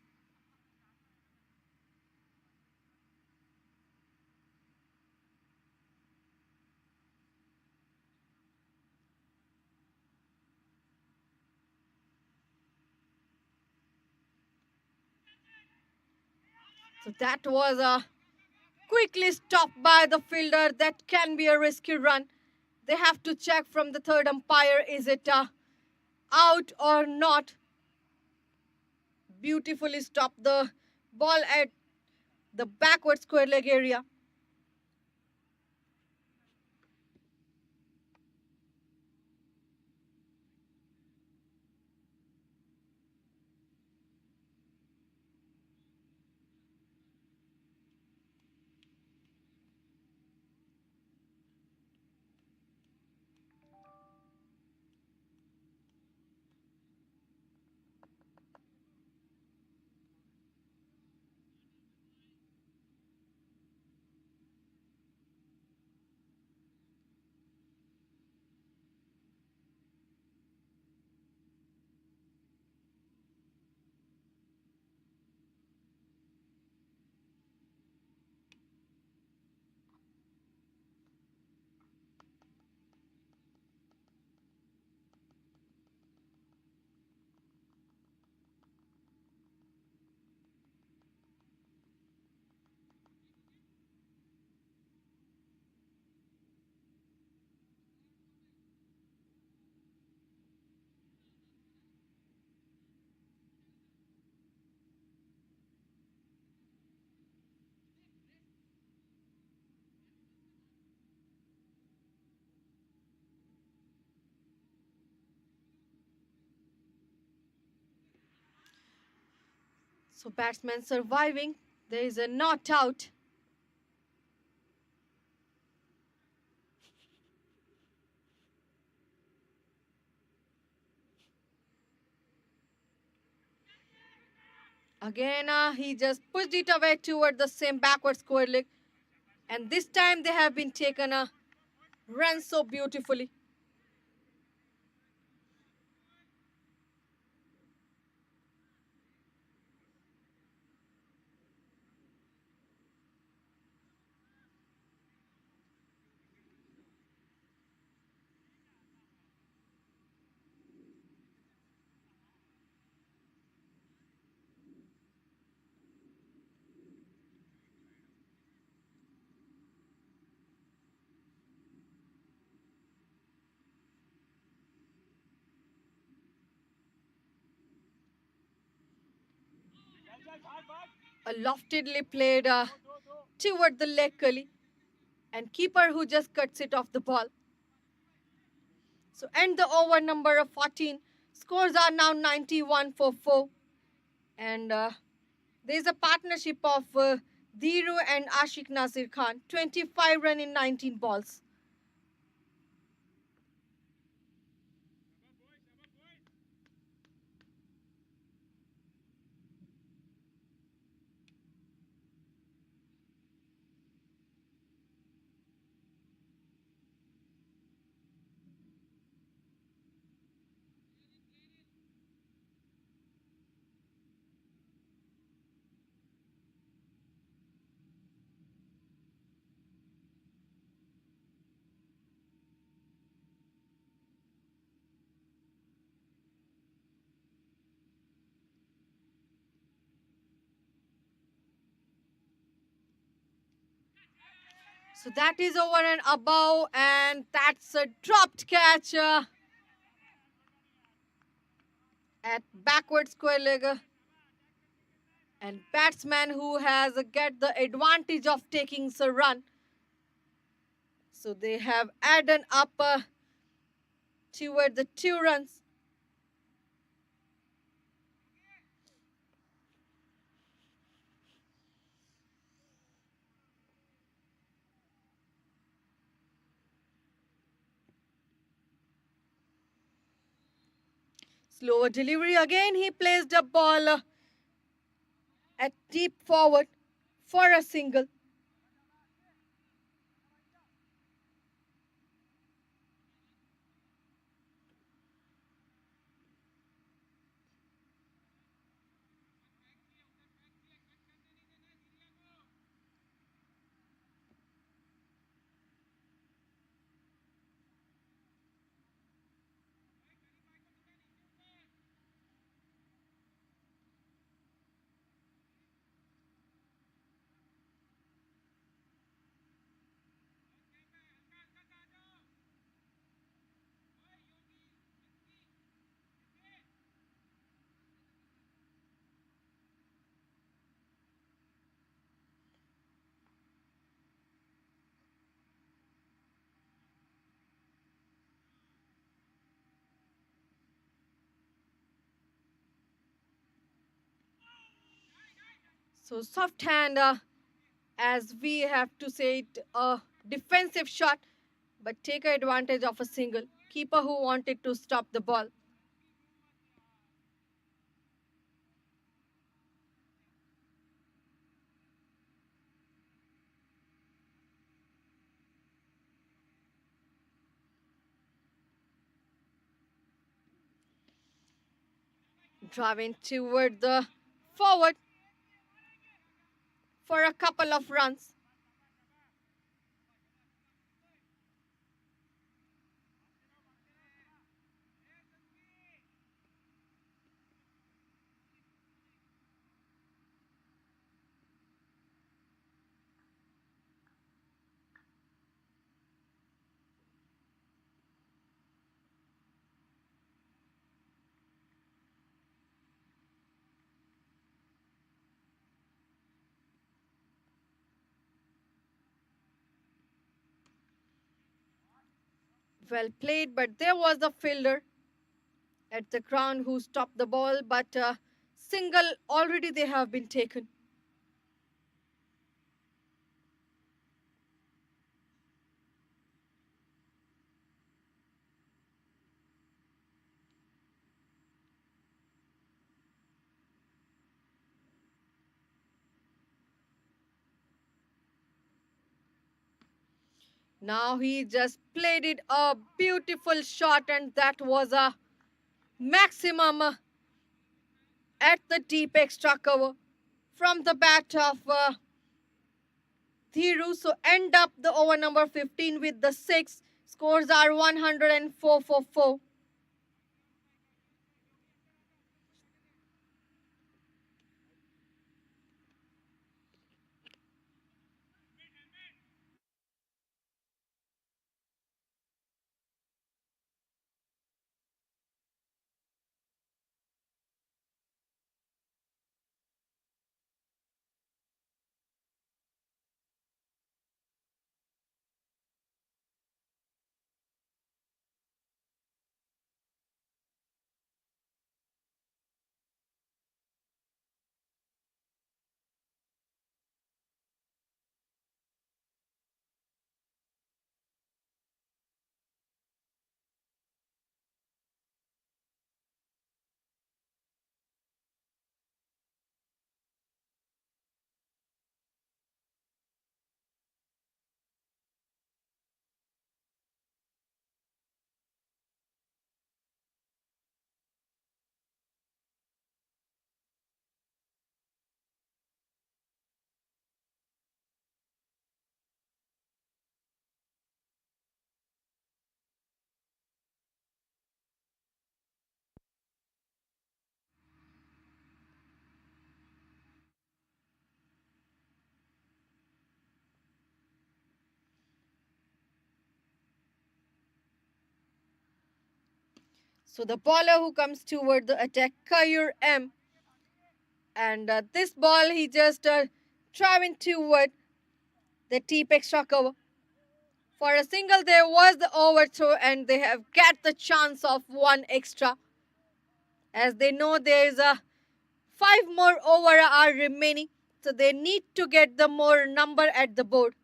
Speaker 3: So that was quickly stopped by the fielder. That can be a risky run. They have to check from the third umpire, is it out or not? Beautifully stopped the ball at the backward square leg area. So batsman surviving. There is a not out. Again, he just pushed it away toward the same backward square leg. And this time they have been taken a run so beautifully. A loftedly played toward the leg gully, and keeper who just cuts it off the ball. So end the over number of 14. Scores are now 91 for 4. And there's a partnership of Dhiru and Ashik Nasir Khan, 25 runs in 19 balls. So that is over and above, and that's a dropped catch at backward square leg. And batsman who has get the advantage of taking a run. So they have added up toward the 2 runs. Slower delivery again. He placed a ball at deep forward for a single. So soft hand, as we have to say it, a defensive shot, but take advantage of a single. Keeper who wanted to stop the ball. Driving toward the forward for a couple of runs. Well played, but there was a fielder at the ground who stopped the ball, but single already they have been taken. Now he just played it a beautiful shot, and that was a maximum at the deep extra cover from the bat of Dhiru. So end up the over number 15 with the 6. Scores are 104 for 4. So the bowler who comes toward the attack, Kayur M. And this ball, he just driving toward the deep extra cover. For a single, there was the overthrow, and they have get the chance of one extra. As they know, there is a 5 more over are remaining, so they need to get the more number at the board.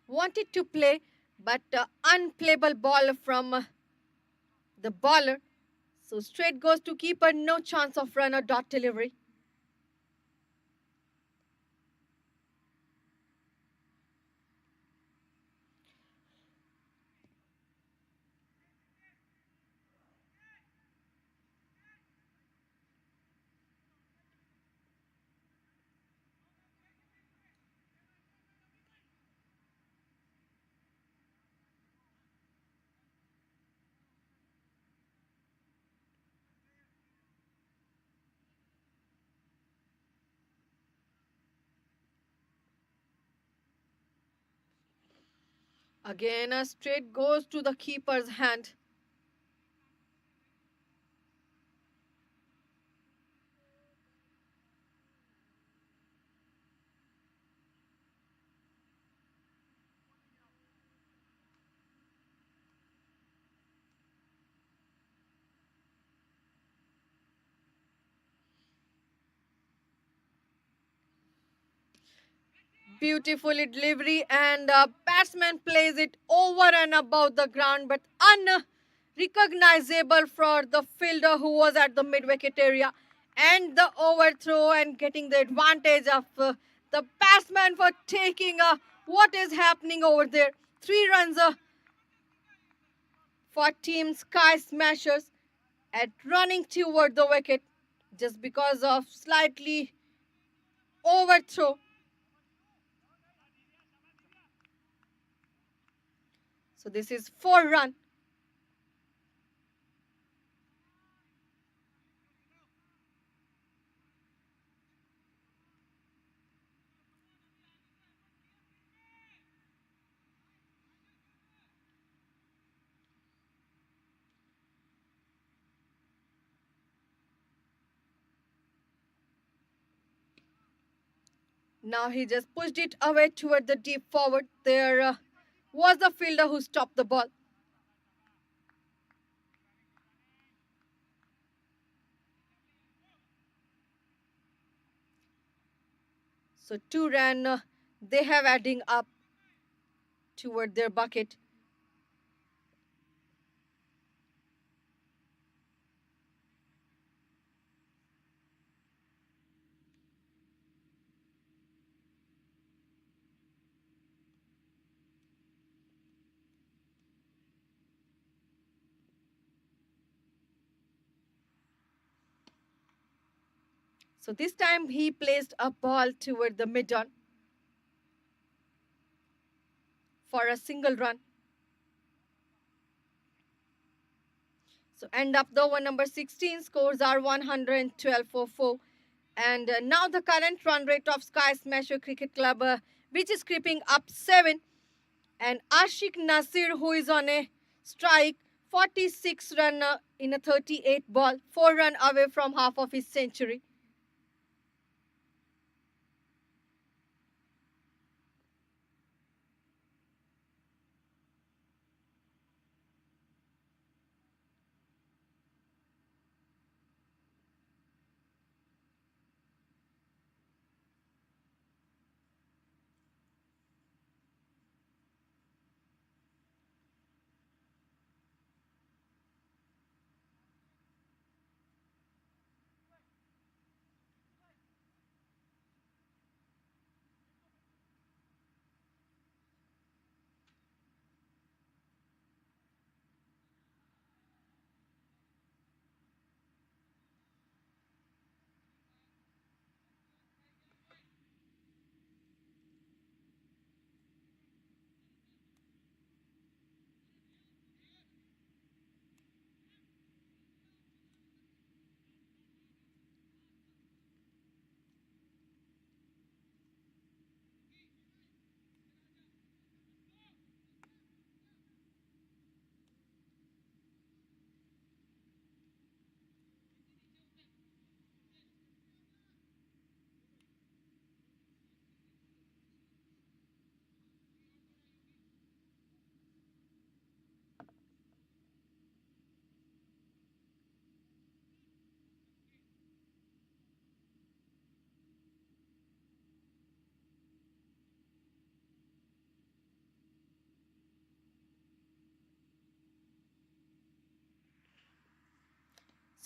Speaker 3: Wanted to play, but unplayable ball from the bowler. So straight goes to keeper, no chance of run or dot delivery. Again, a straight goes to the keeper's hand. Beautifully delivery, and batsman plays it over and above the ground, but unrecognizable for the fielder who was at the mid-wicket area. And the overthrow and getting the advantage of the batsman for taking what is happening over there. 3 runs for Team Sky Smashers at running toward the wicket just because of slightly overthrow. So this is 4 run. Now he just pushed it away toward the deep forward. There was the fielder who stopped the ball. So 2 ran, they have adding up toward their bucket. So this time he placed a ball toward the mid-on for a single run. So end up the over number 16, scores are 112 for 4. And now the current run rate of Sky Smasher Cricket Club, which is creeping up 7. And Ashik Nasir, who is on a strike, 46 run in a 38 ball, 4 run away from half of his century.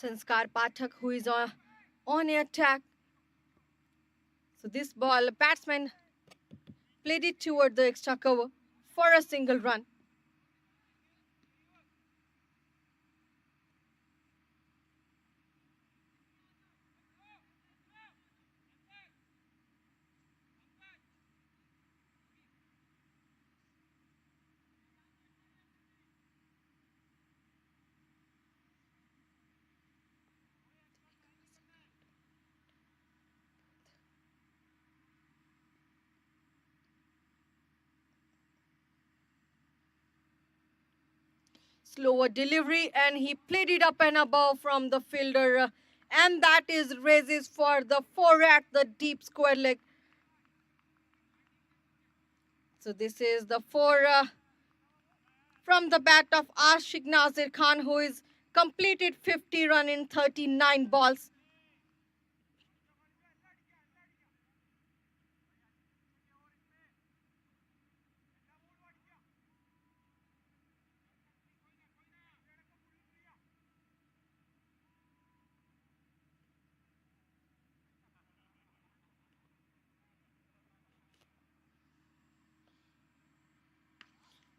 Speaker 3: Sanskar Pathak, who is on attack. So this ball, batsman played it toward the extra cover for a single run. Slower delivery, and he played it up and above from the fielder, and that is raises for the 4 at the deep square leg. So this is the 4 from the bat of Ashik Nazir Khan, who is completed 50 run in 39 balls.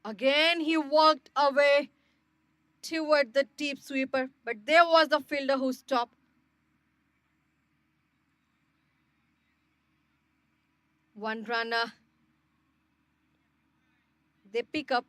Speaker 3: Again, he walked away toward the deep sweeper, but there was the fielder who stopped. One runner. They pick up.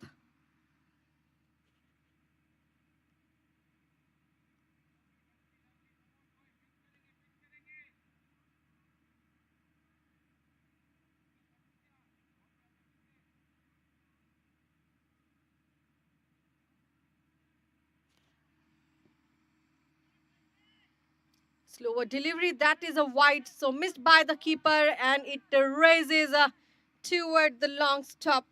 Speaker 3: Slower delivery, that is a wide, so missed by the keeper, and it raises toward the long stop.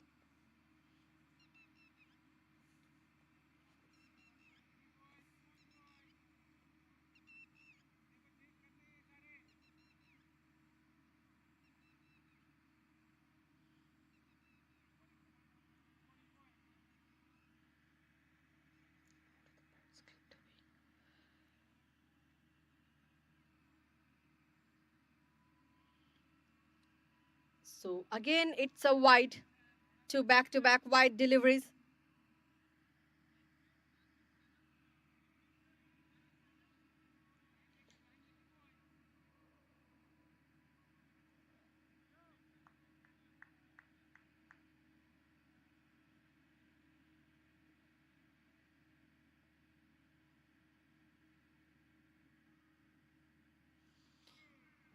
Speaker 3: So again, it's a wide, 2 back-to-back wide deliveries.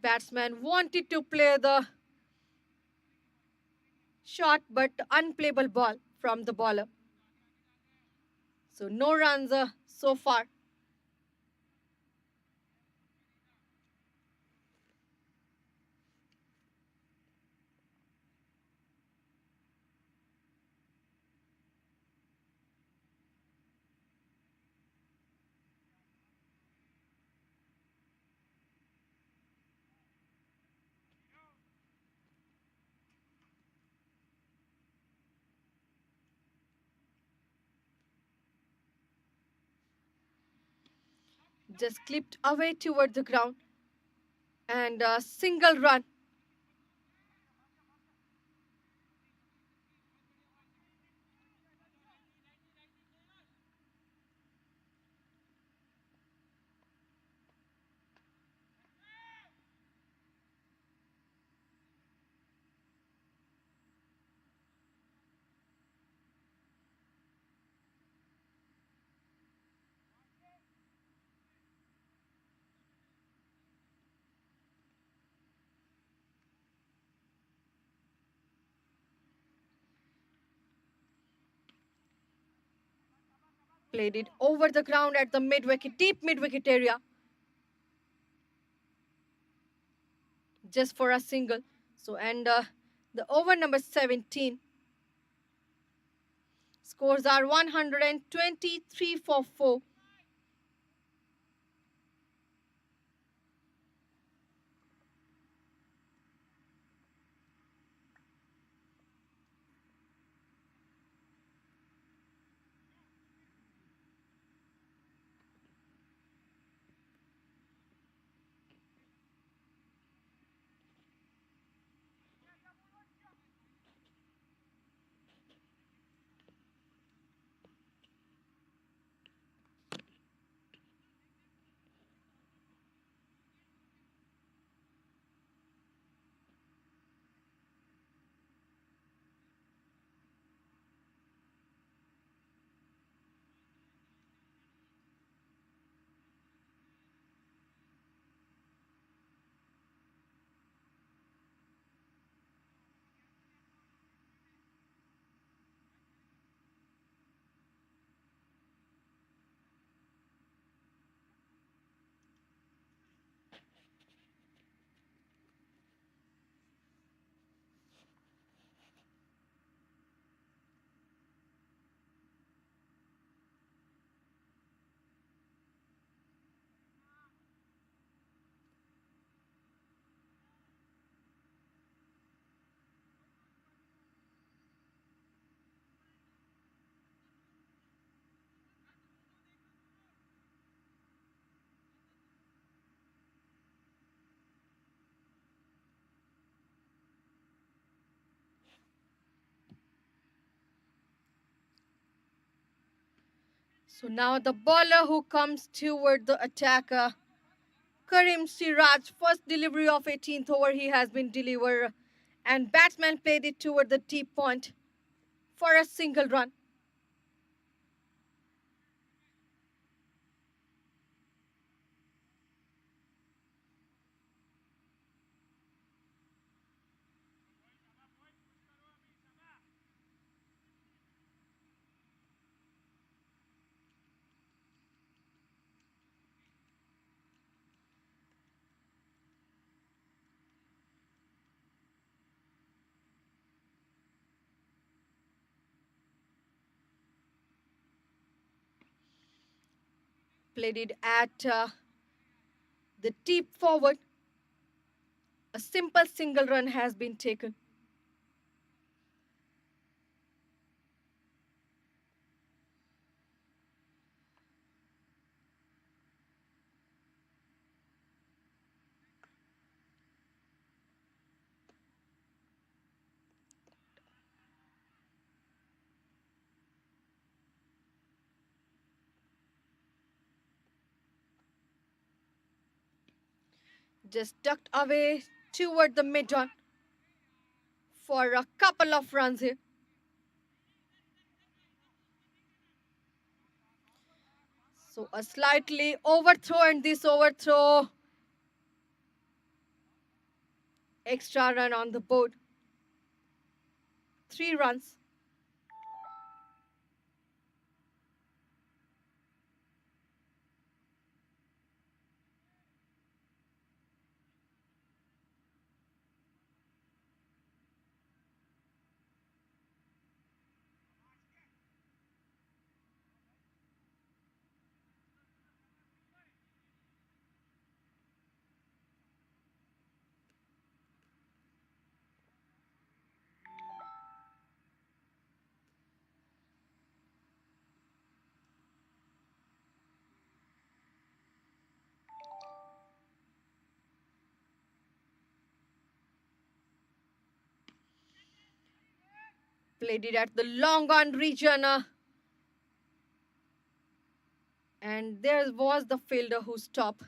Speaker 3: Batsman wanted to play the short but unplayable ball from the bowler. So no runs so far. Just clipped away toward the ground, and a single run. Played it over the ground at the mid-wicket, deep mid-wicket area. Just for a single. So, and the over number 17. Scores are 123 for 4. So now the bowler who comes toward the attacker, Karim Siraj, first delivery of 18th over he has been delivered, and batsman played it toward the deep point for a single run. Played it at the deep forward. A simple single run has been taken. Just ducked away toward the mid-on for a couple of runs here. So a slightly overthrow, and this overthrow, extra run on the board. 3 runs. Played it at the long on region. And there was the fielder who stopped.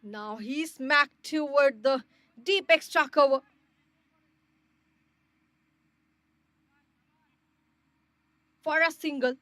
Speaker 3: Now he smacked toward the deep extra cover. For a single.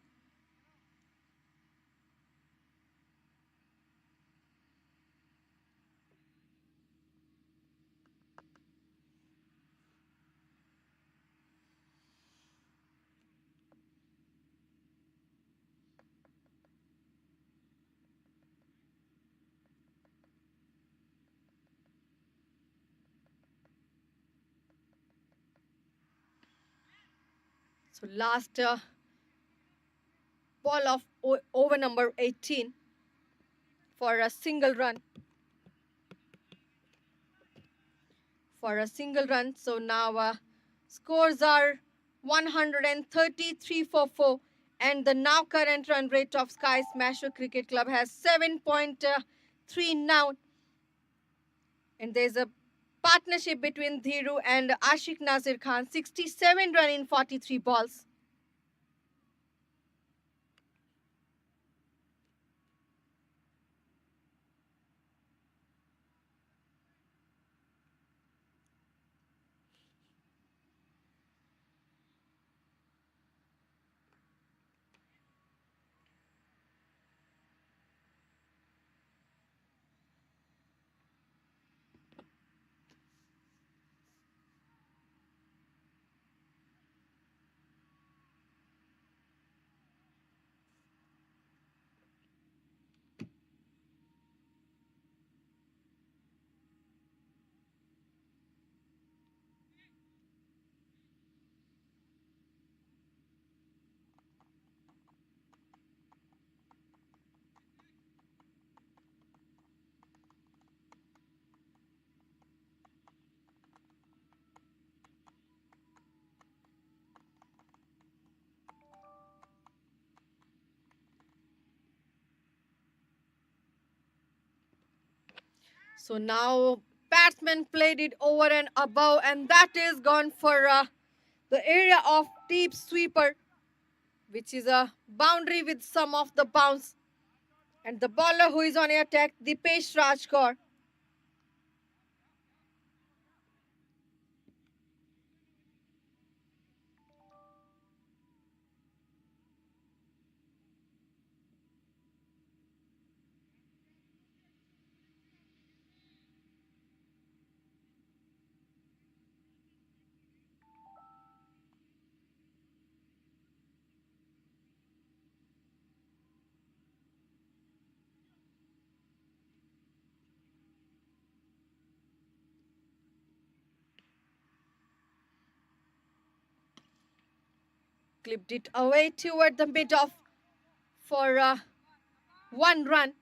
Speaker 3: So last ball of over number 18 for a single run. For a single run. So now scores are 133 for 4. And the now current run rate of Sky Smasher Cricket Club has 7.3 now. And there's a partnership between Dhiru and Ashik Nazir Khan. 67 run in 43 balls. So now batsman played it over and above, and that is gone for the area of deep sweeper, which is a boundary with some of the bounce. And the bowler who is on attack, Dipesh Rajkar. Clipped it away toward the mid off for 1 run.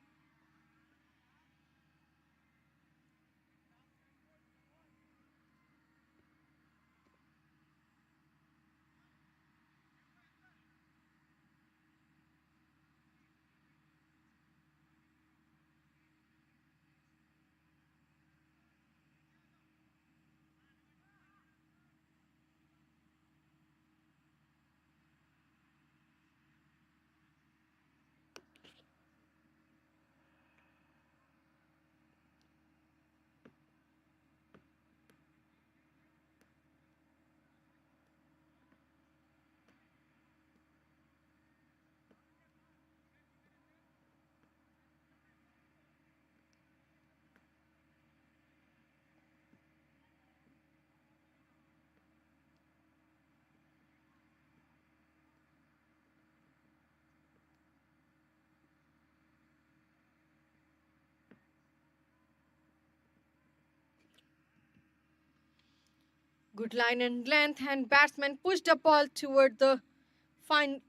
Speaker 3: Good line and length, and batsman pushed the ball toward the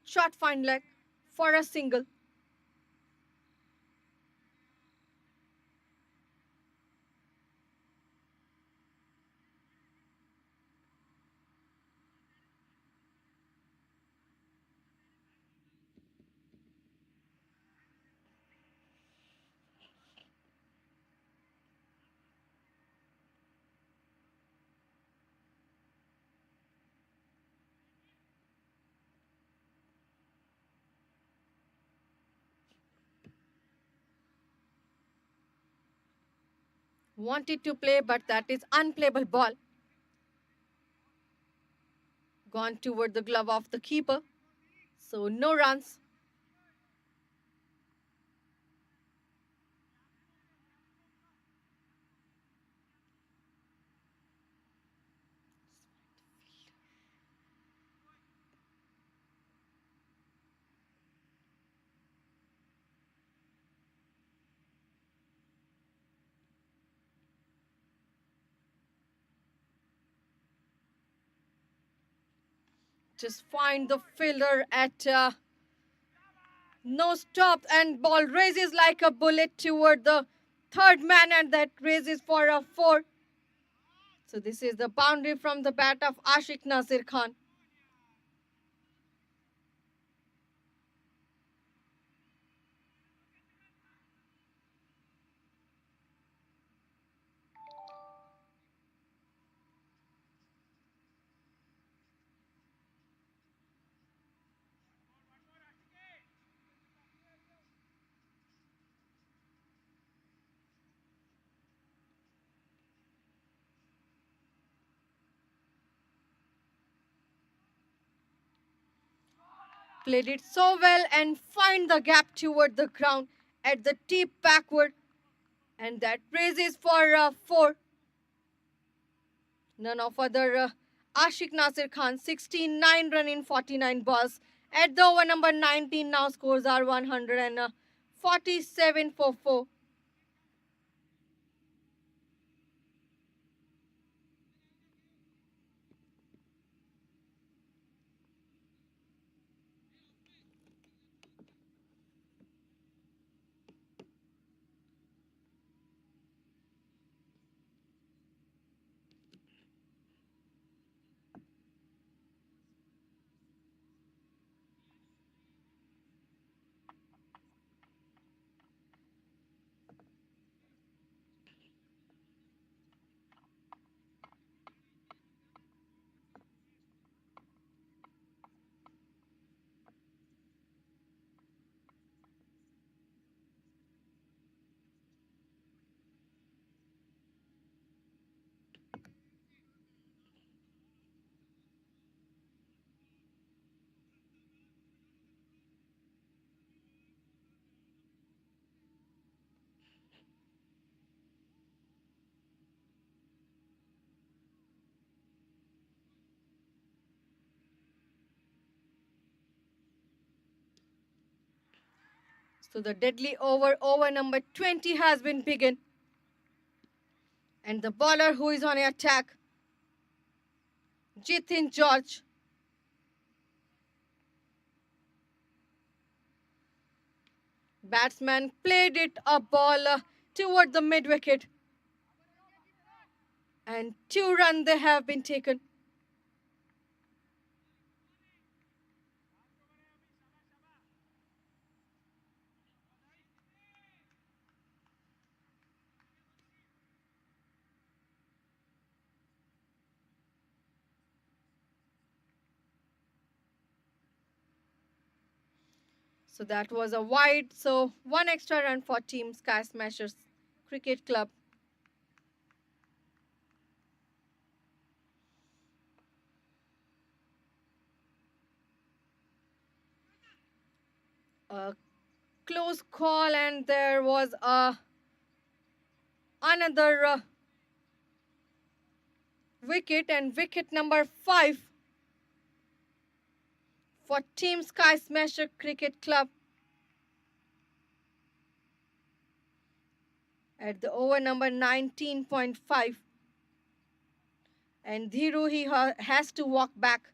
Speaker 3: short fine leg for a single. Wanted to play, but that is unplayable ball. Gone toward the glove of the keeper. So no runs. Just find the fielder at no stop, and ball raises like a bullet toward the third man, and that raises for a 4. So this is the boundary from the bat of Ashik Nasir Khan. Played it so well and find the gap toward the ground at the tip backward, and that raises for a 4. None of other Ashik Nasir Khan, 69 run in 49 balls. At the over number 19, now scores are 147 for 4. So the deadly over number 20 has been begun. And the bowler who is on attack, Jitin George. Batsman played it a ball toward the mid wicket. And 2 runs they have been taken. So that was a wide. So 1 extra run for Team Sky Smashers Cricket Club. A close call, and there was another wicket, and wicket number 5 for Team Sky Smasher Cricket Club. At the over number 19.5. And Dhiru, he has to walk back.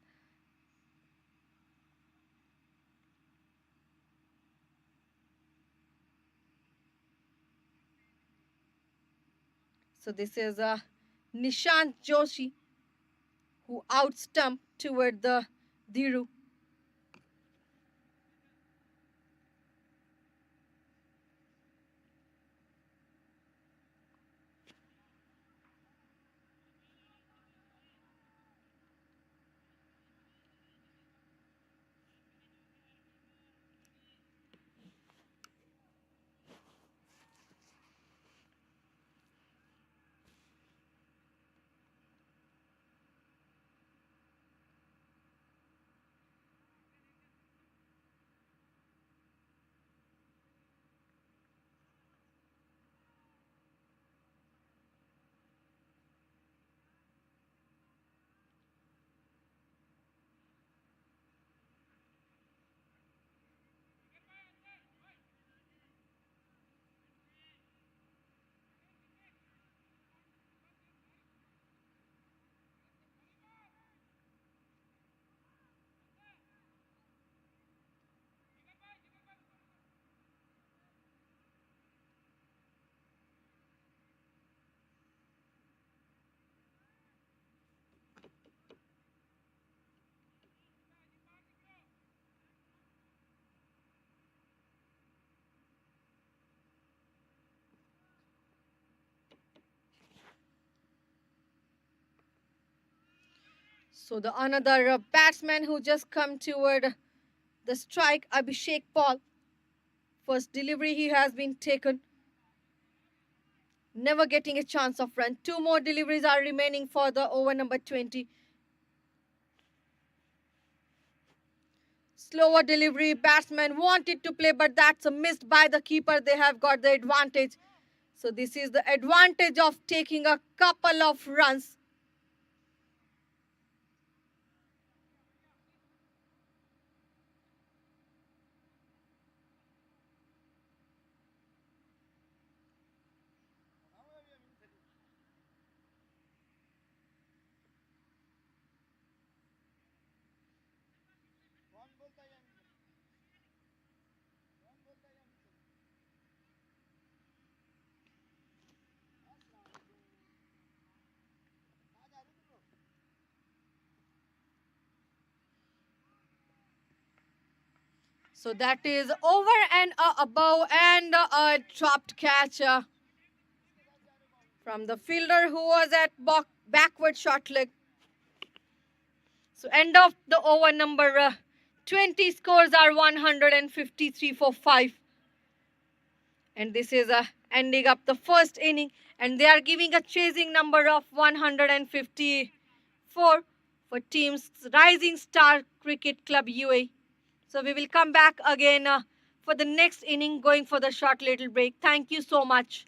Speaker 3: So this is Nishant Joshi who outstumped toward the Dhiru. So the another batsman who just come toward the strike, Abhishek Paul. First delivery he has been taken. Never getting a chance of run. 2 more deliveries are remaining for the over number 20. Slower delivery. Batsman wanted to play, but that's a missed by the keeper. They have got the advantage. So this is the advantage of taking a couple of runs. So that is over and above, and a dropped catch from the fielder who was at backward short leg. So end of the over number 20, scores are 153 for 5. And this is ending up the first inning, and they are giving a chasing number of 154 for Team's Rising Star Cricket Club UAE. So we will come back again for the next inning, going for the short little break. Thank you so much.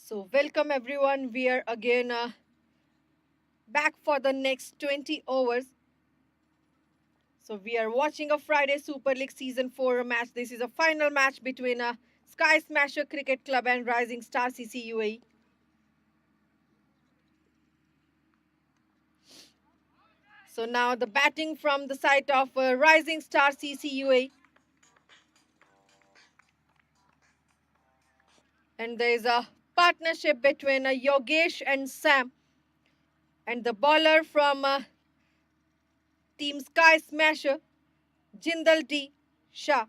Speaker 3: So, welcome everyone. We are again back for the next 20 overs. So, we are watching a Friday Super League Season 4 match. This is a final match between Sky Smasher Cricket Club and Rising Star CC UAE. So, now the batting from the side of Rising Star CC UAE. And there is a partnership between Yogesh and Sam. And the bowler from Team Sky Smasher, Jindal D. Shah.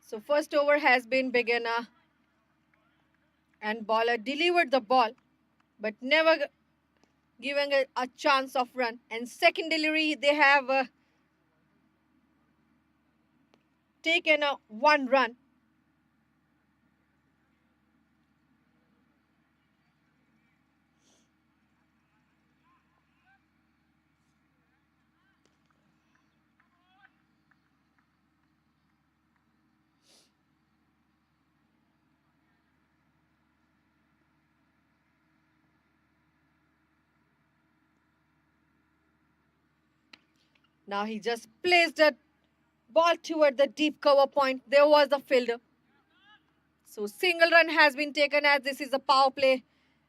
Speaker 3: So first over has been begun and bowler delivered the ball but never giving a chance of run. And second delivery they have taken a 1 run. Now he just placed a ball toward the deep cover point. There was the fielder. So single run has been taken as this is a power play.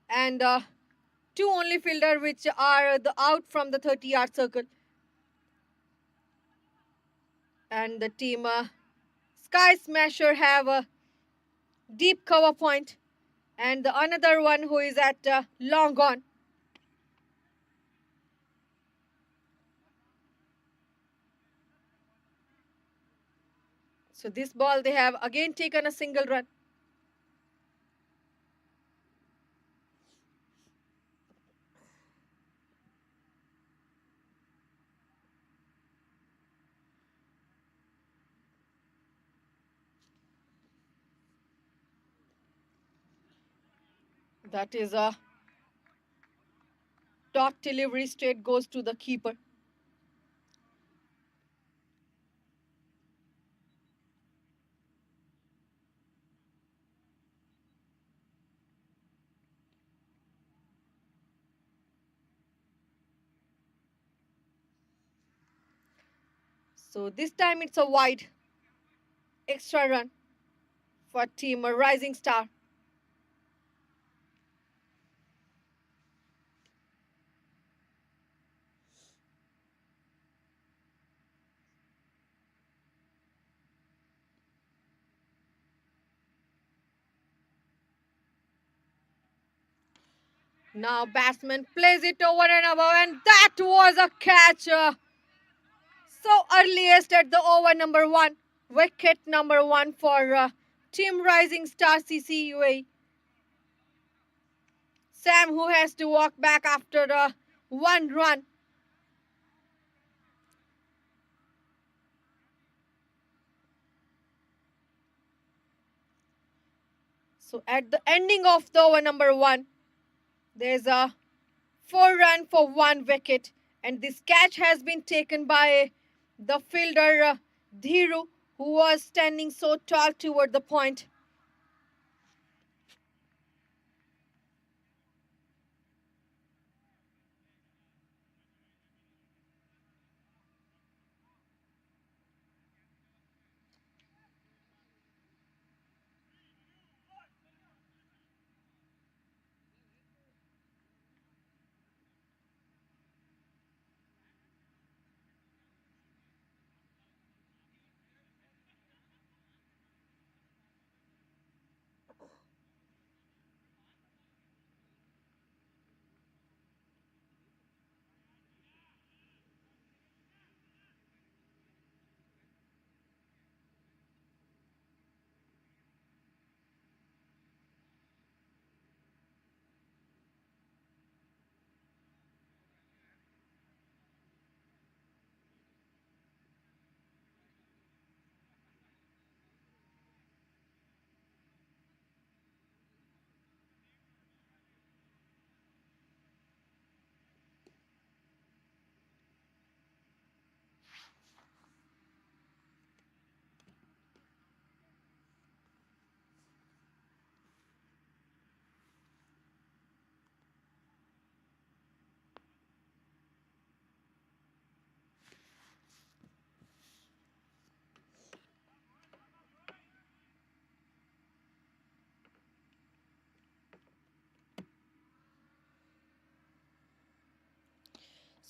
Speaker 3: And two only fielder which are the out from the 30-yard circle. And the team Sky Smasher have a deep cover point. And the another one who is at long on. So this ball they have again taken a single run. That is a dot delivery straight goes to the keeper. So this time it's a wide extra run for team Rising Star. Now batsman plays it over and above, and that was a catch. So earliest at the over number 1, wicket number 1 for team Rising Star CCUA. Sam who has to walk back after 1 run. So at the ending of the over number 1, there's a 4 run for 1 wicket. And this catch has been taken by the fielder Dhiru, who was standing so tall toward the point.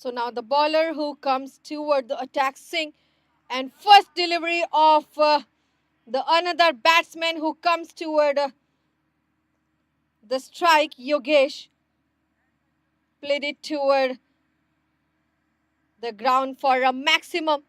Speaker 3: So now the bowler who comes toward the attack, Singh, and first delivery of the another batsman who comes toward the strike, Yogesh, played it toward the ground for a maximum.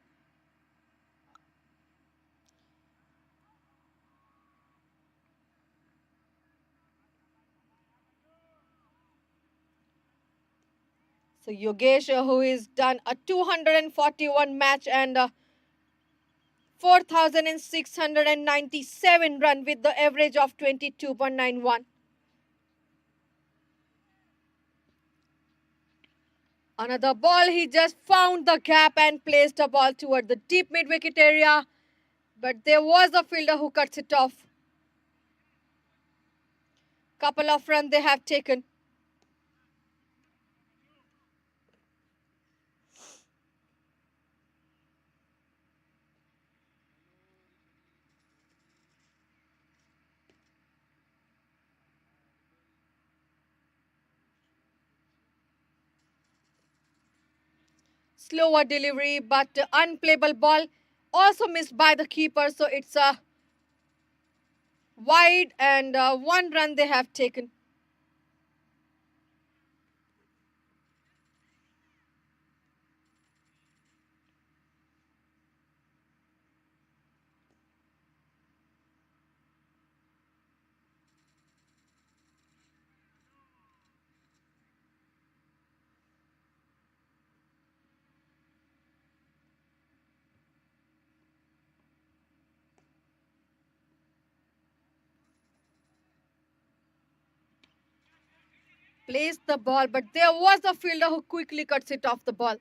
Speaker 3: So Yogesh, who is done a 241 match and 4,697 run with the average of 22.91. Another ball, he just found the gap and placed a ball toward the deep mid-wicket area. But there was a fielder who cuts it off. Couple of runs they have taken. Slower delivery, but unplayable ball. Also missed by the keeper, so it's a wide and 1 run they have taken. Placed the ball, but there was a fielder who quickly cuts it off the ball.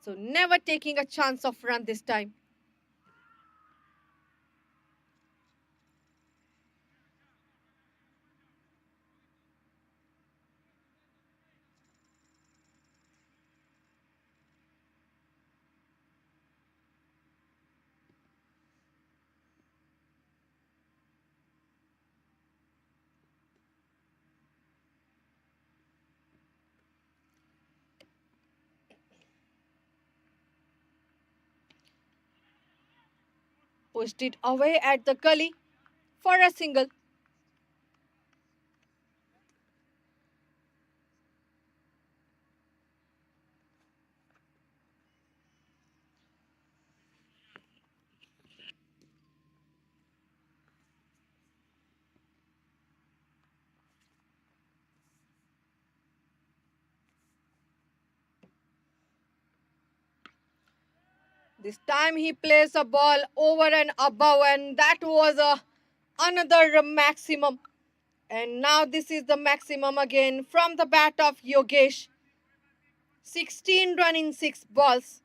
Speaker 3: So never taking a chance of run this time. Pushed it away at the gully for a single. This time he plays a ball over and above, and that was another maximum. And now this is the maximum again from the bat of Yogesh. 16 run in 6 balls.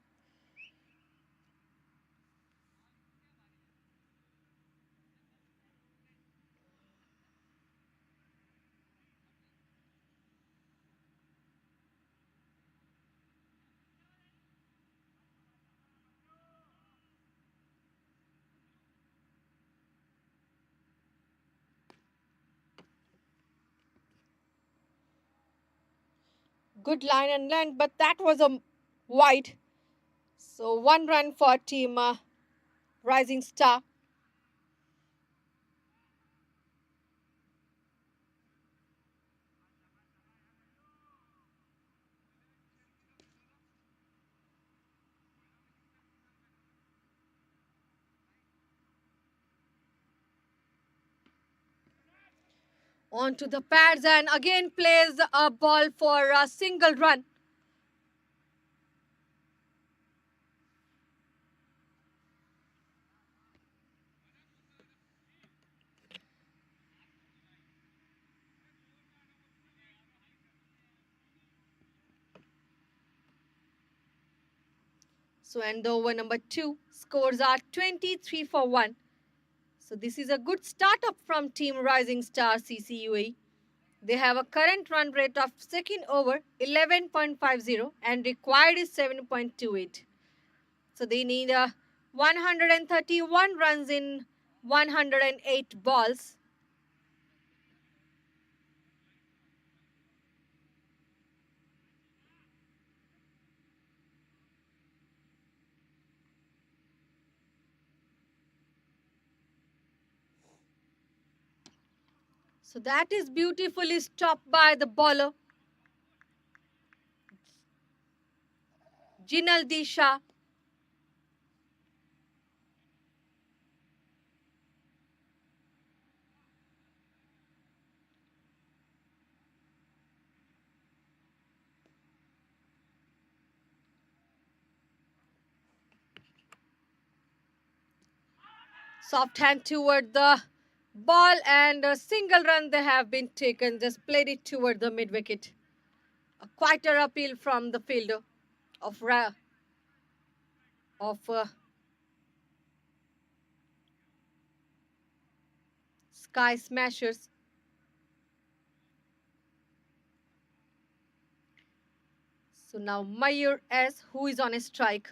Speaker 3: Good line and length, but that was a wide. So 1 run for team Rising Star. Onto the pads and again plays a ball for a single run. So and the over number 2 scores are 23 for 1. So this is a good startup from team Rising Star CCUA. They have a current run rate of second over 11.50 and required is 7.28. So they need 131 runs in 108 balls. So that is beautifully stopped by the bowler. Jinal Disha. Soft hand toward the ball and a single run they have been taken. Just played it toward the mid wicket. A quieter appeal from the fielder of Sky Smashers. So now Mayur S, who is on a strike.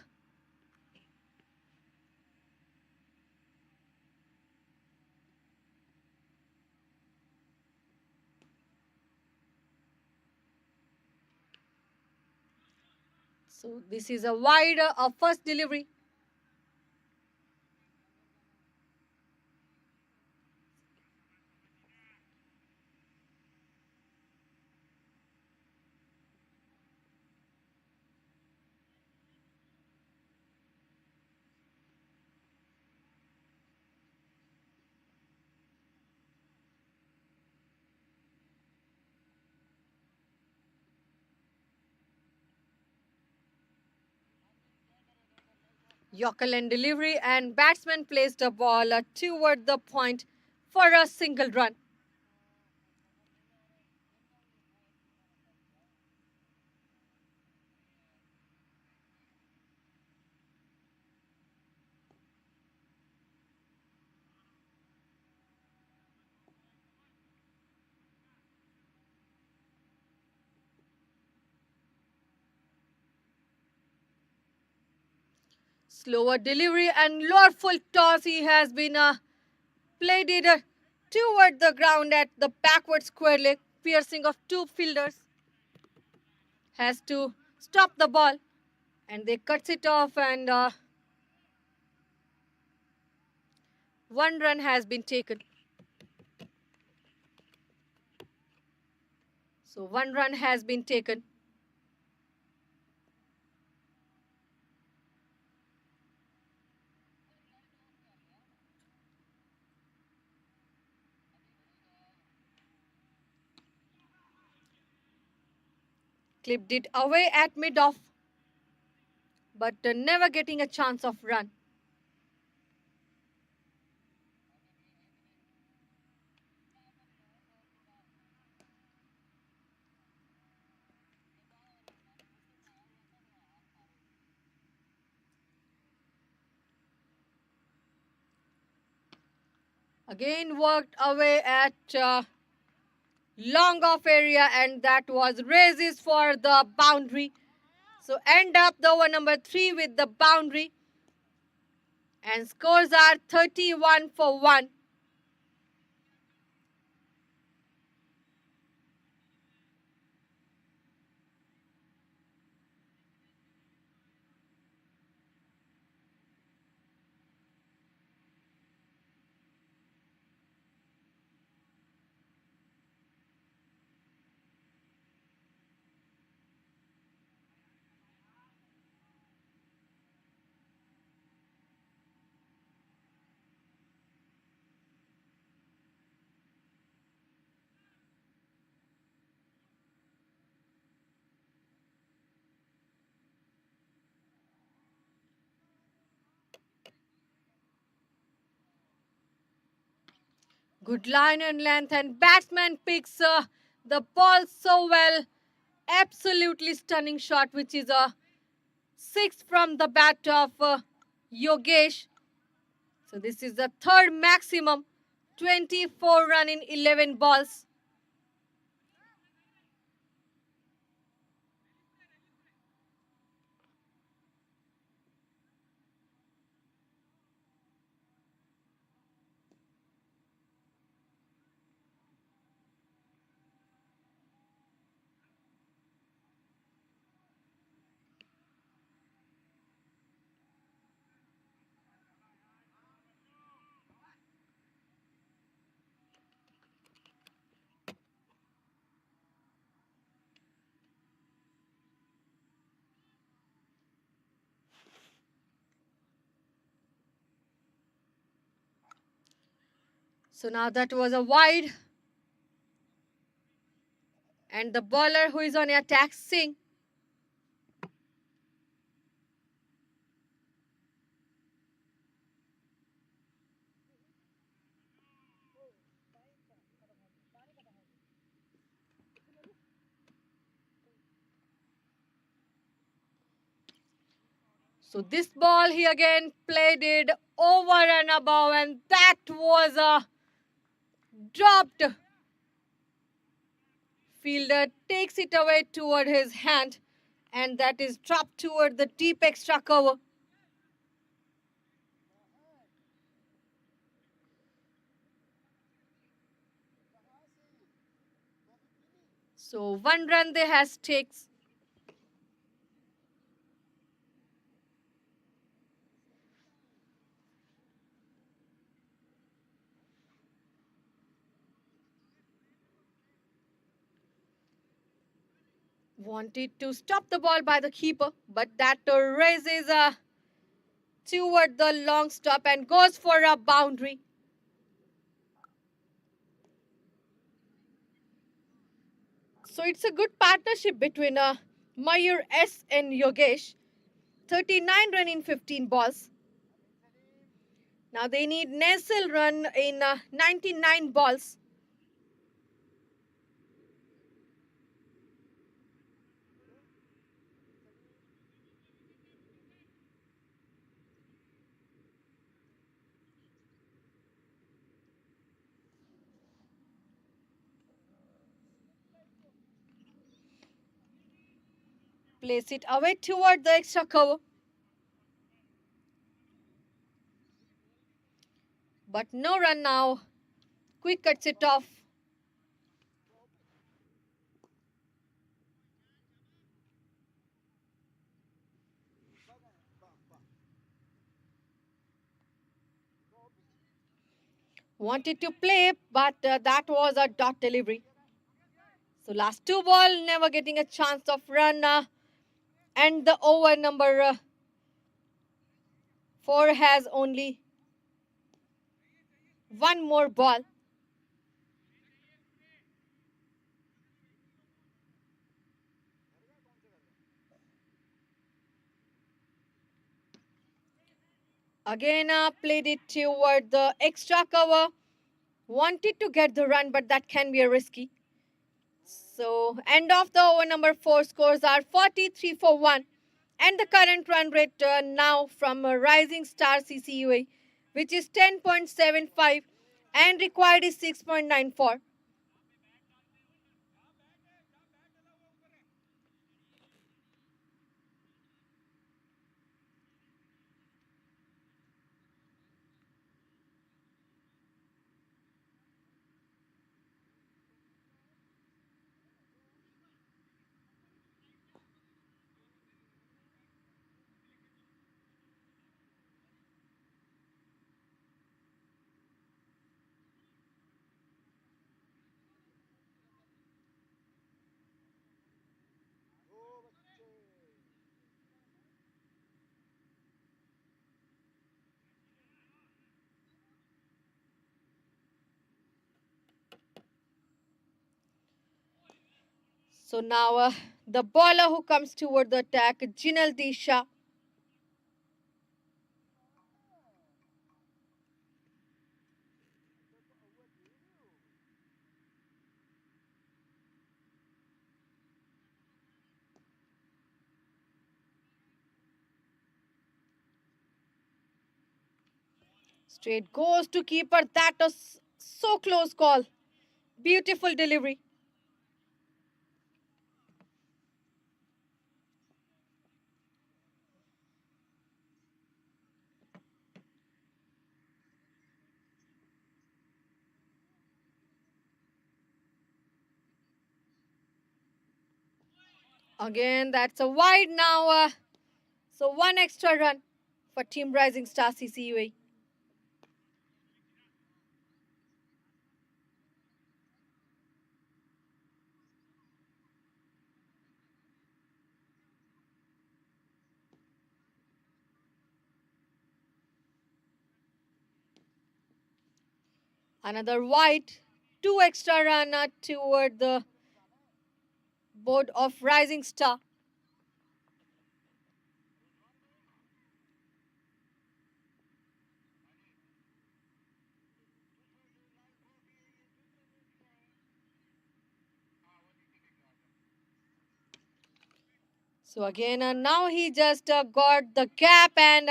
Speaker 3: So this is a wide first delivery. Yorker and delivery, and batsman placed a ball toward the point for a single run. Slower delivery and lower full toss. He has been played it toward the ground at the backward square leg, piercing of two fielders. Has to stop the ball, and they cuts it off, and one run has been taken. So one run has been taken. Clipped it away at mid-off, but never getting a chance of run. Again worked away at long off area, and that was raises for the boundary. So end up the over number 3 with the boundary, and scores are 31 for 1. Good line and length, and batsman picks the ball so well. Absolutely stunning shot, which is a 6 from the bat of Yogesh. So this is the third maximum, 24 run in 11 balls. So now that was a wide. And the bowler who is on attack, Singh. So this ball he again played it over and above, and that was a dropped. Fielder takes it away toward his hand, and that is dropped toward the deep extra cover. So 1 run they has takes. Wanted to stop the ball by the keeper, but that raises toward the long stop and goes for a boundary. So it's a good partnership between Mayur S and Yogesh. 39 run in 15 balls. Now they need Nestle run in 99 balls. Place it away toward the extra cover. But no run now. Quick cuts it off. Wanted to play, but that was a dot delivery. So last 2 ball, never getting a chance of run. And the over number 4 has only 1 more ball. Again, played it toward the extra cover. Wanted to get the run, but that can be a risky. So, end of the over number 4 scores are 43 for 1. And the current run rate now from Rising Star CCUA, which is 10.75 and required is 6.94. So now the bowler who comes toward the attack, Jinal Disha. Straight goes to keeper. That was so close call. Beautiful delivery. Again, that's a wide now. So 1 extra run for Team Rising Star CCUA. Another wide, 2 extra run toward the board of Rising Star. So again, now he just got the gap and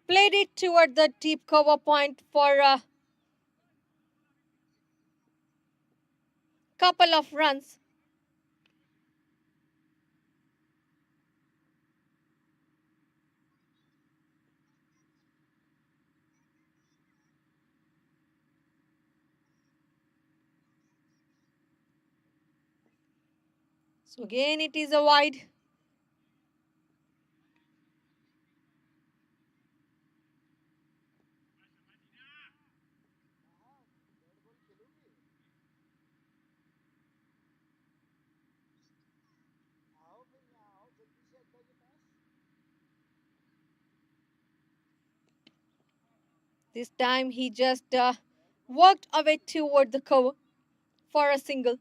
Speaker 3: played it toward the deep cover point for a couple of runs. So again, it is a wide. This time he just worked away toward the cover for a single.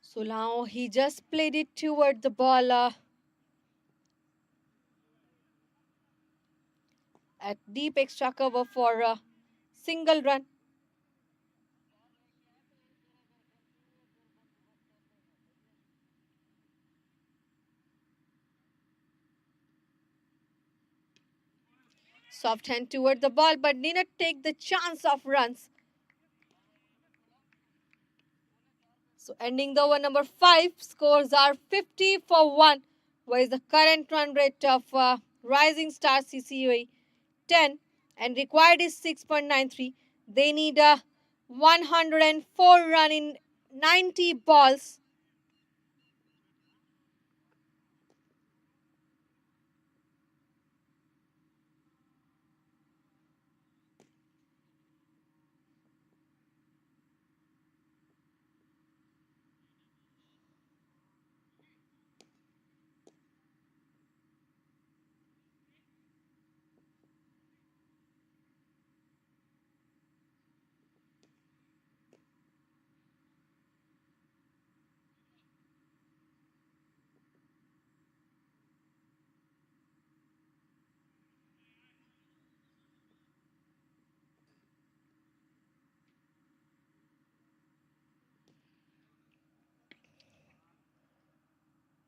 Speaker 3: So now he just played it toward the ball at deep extra cover for a single run. Soft hand toward the ball, but did not take the chance of runs. So ending the over number 5, scores are 50 for 1, whereas the current run rate of Rising Star CCUA 10 and required is 6.93. They need a 104 run in 90 balls.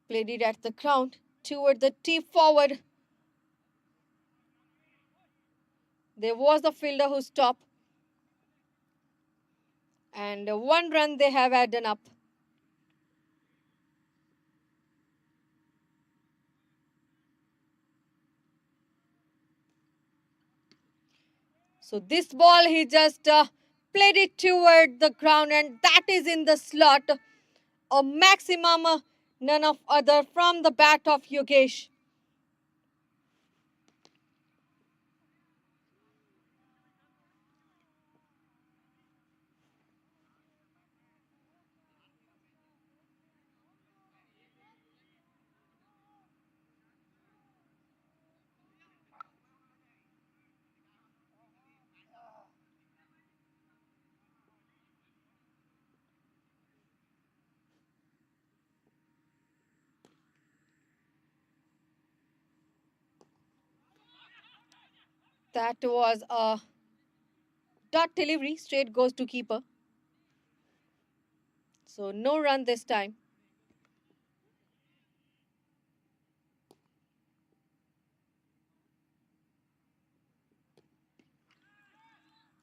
Speaker 3: Played it at the ground toward the tip forward. There was the fielder who stopped. And 1 run they have added up. So this ball he just played it toward the ground and that is in the slot. A maximum none of other from the bat of Yogesh. That was a dot delivery, straight goes to keeper. So no run this time.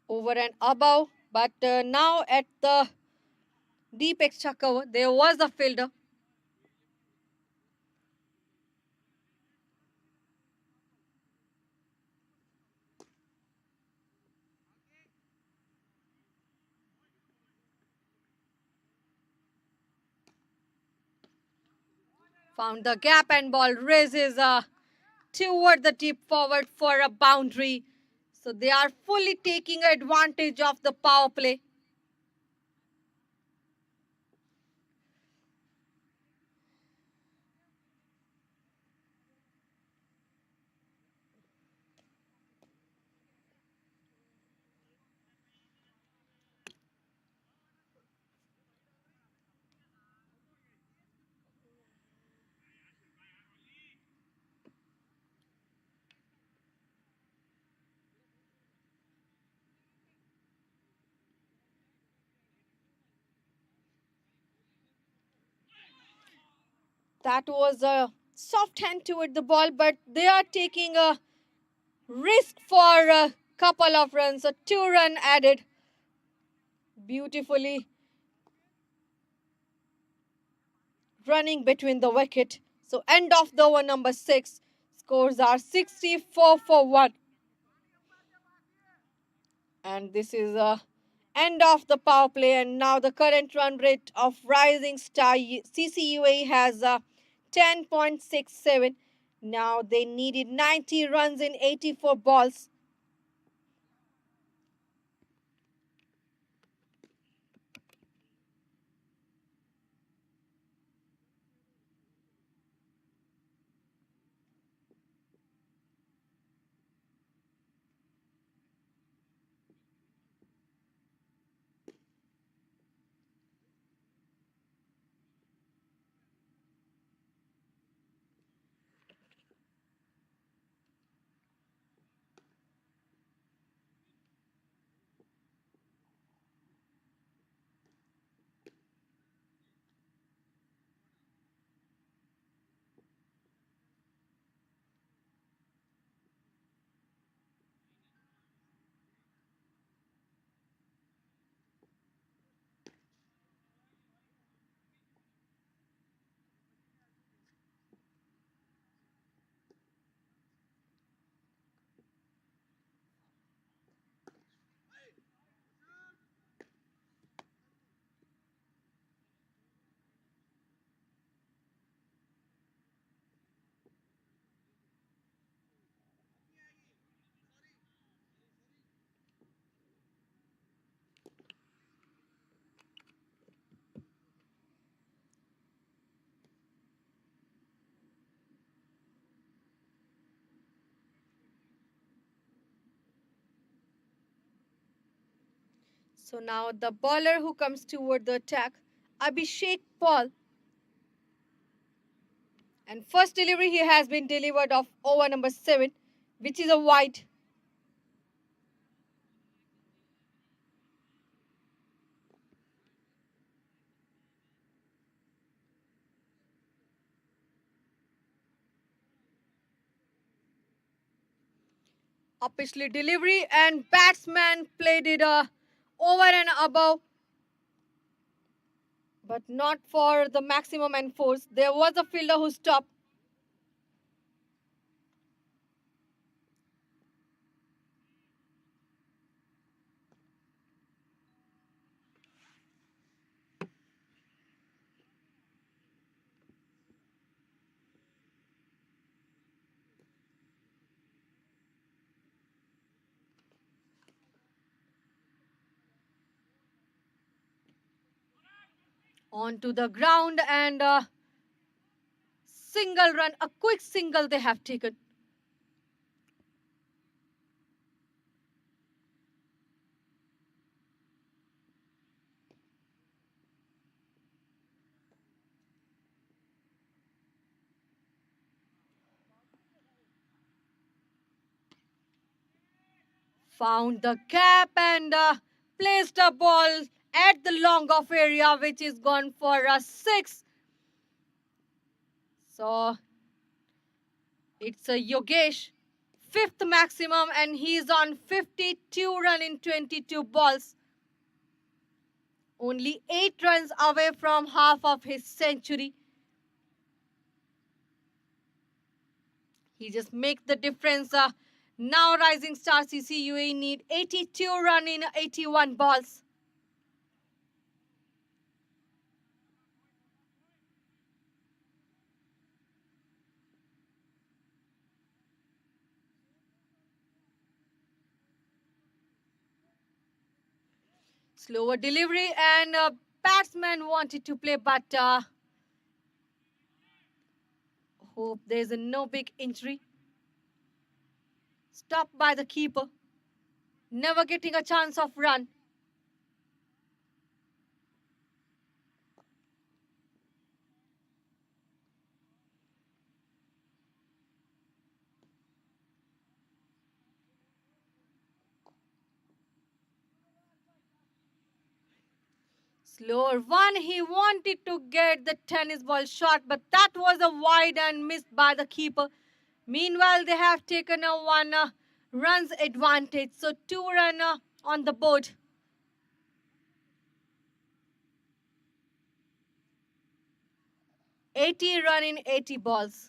Speaker 3: Over and above But now at the deep extra cover, there was a fielder. Found the gap and ball raises toward the deep forward for a boundary. So they are fully taking advantage of the power play. That was a soft hand toward the ball, but they are taking a risk for a couple of runs. A 2-run added beautifully, running between the wicket. So end of the over number 6. Scores are 64 for 1. And this is a end of the power play, and now the current run rate of Rising Star CCUA has 10.67. Now they needed 90 runs in 84 balls. So now the bowler who comes toward the attack, Abhishek Paul. And first delivery he has been delivered of over number 7, which is a wide. Officially delivery, and batsman played it over and above, but not for the maximum and force. There was a fielder who stopped. Onto the ground, and a single run, a quick single they have taken. Found the gap and placed a ball at the long off area, which is gone for a 6. So it's a Yogesh, 5th maximum, and he's on 52 run in 22 balls. Only 8 runs away from half of his century. He just makes the difference. Now Rising Star CCUA need 82 runs in 81 balls. Slower delivery and batsman wanted to play, but hope there's no big injury. Stopped by the keeper. Never getting a chance of run. Slower one. He wanted to get the tennis ball shot, but that was a wide and missed by the keeper. Meanwhile, they have taken a one runs advantage. So 2 runs on the board. 80 runs in 80 balls.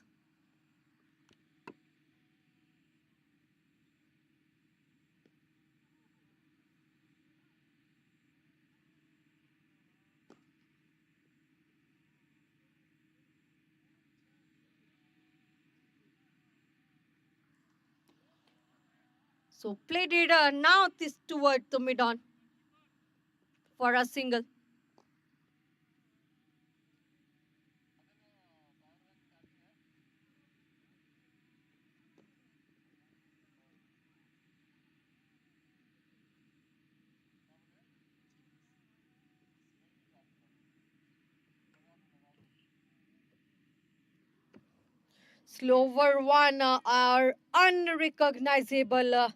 Speaker 3: So played it now this toward the mid-on for a single. Slower one are unrecognizable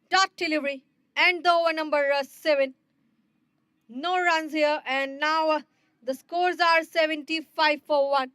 Speaker 3: dot delivery and the over number 7. No runs here, and now the scores are 75 for 1.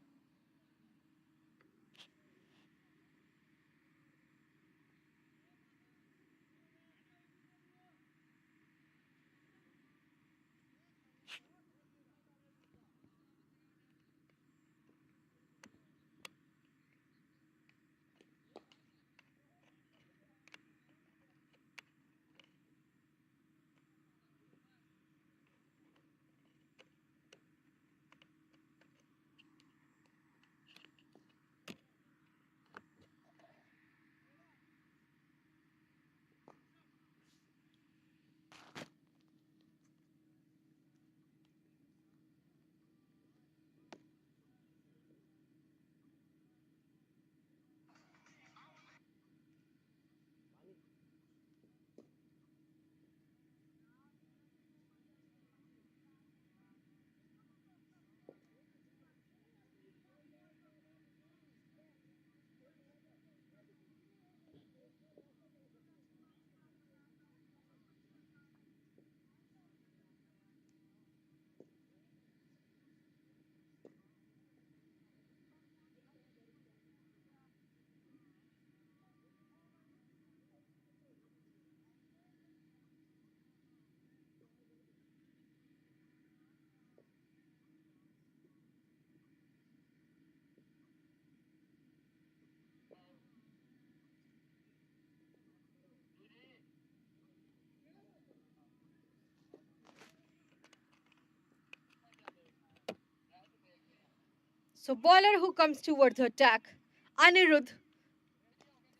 Speaker 3: So bowler who comes towards the attack, Anirudh.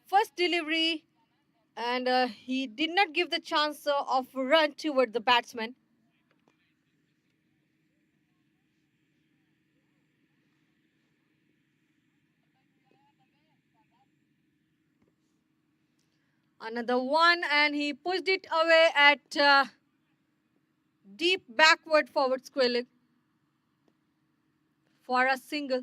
Speaker 3: First delivery, and he did not give the chance of run toward the batsman. Another one, and he pushed it away at deep backward forward square leg for a single.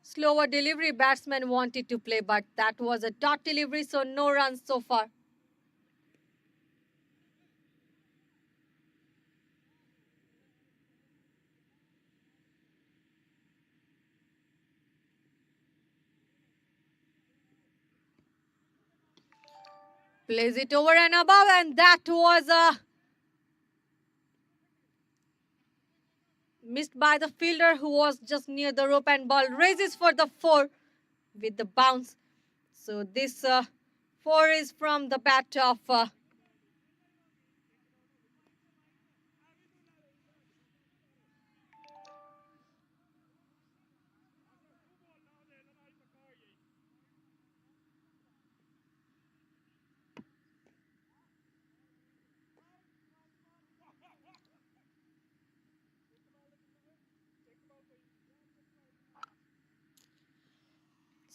Speaker 3: Slower delivery, batsman wanted to play, but that was a dot delivery, so no runs so far. Plays it over and above, and that was missed by the fielder who was just near the rope, and ball raises for the 4 with the bounce. So this 4 is from the bat of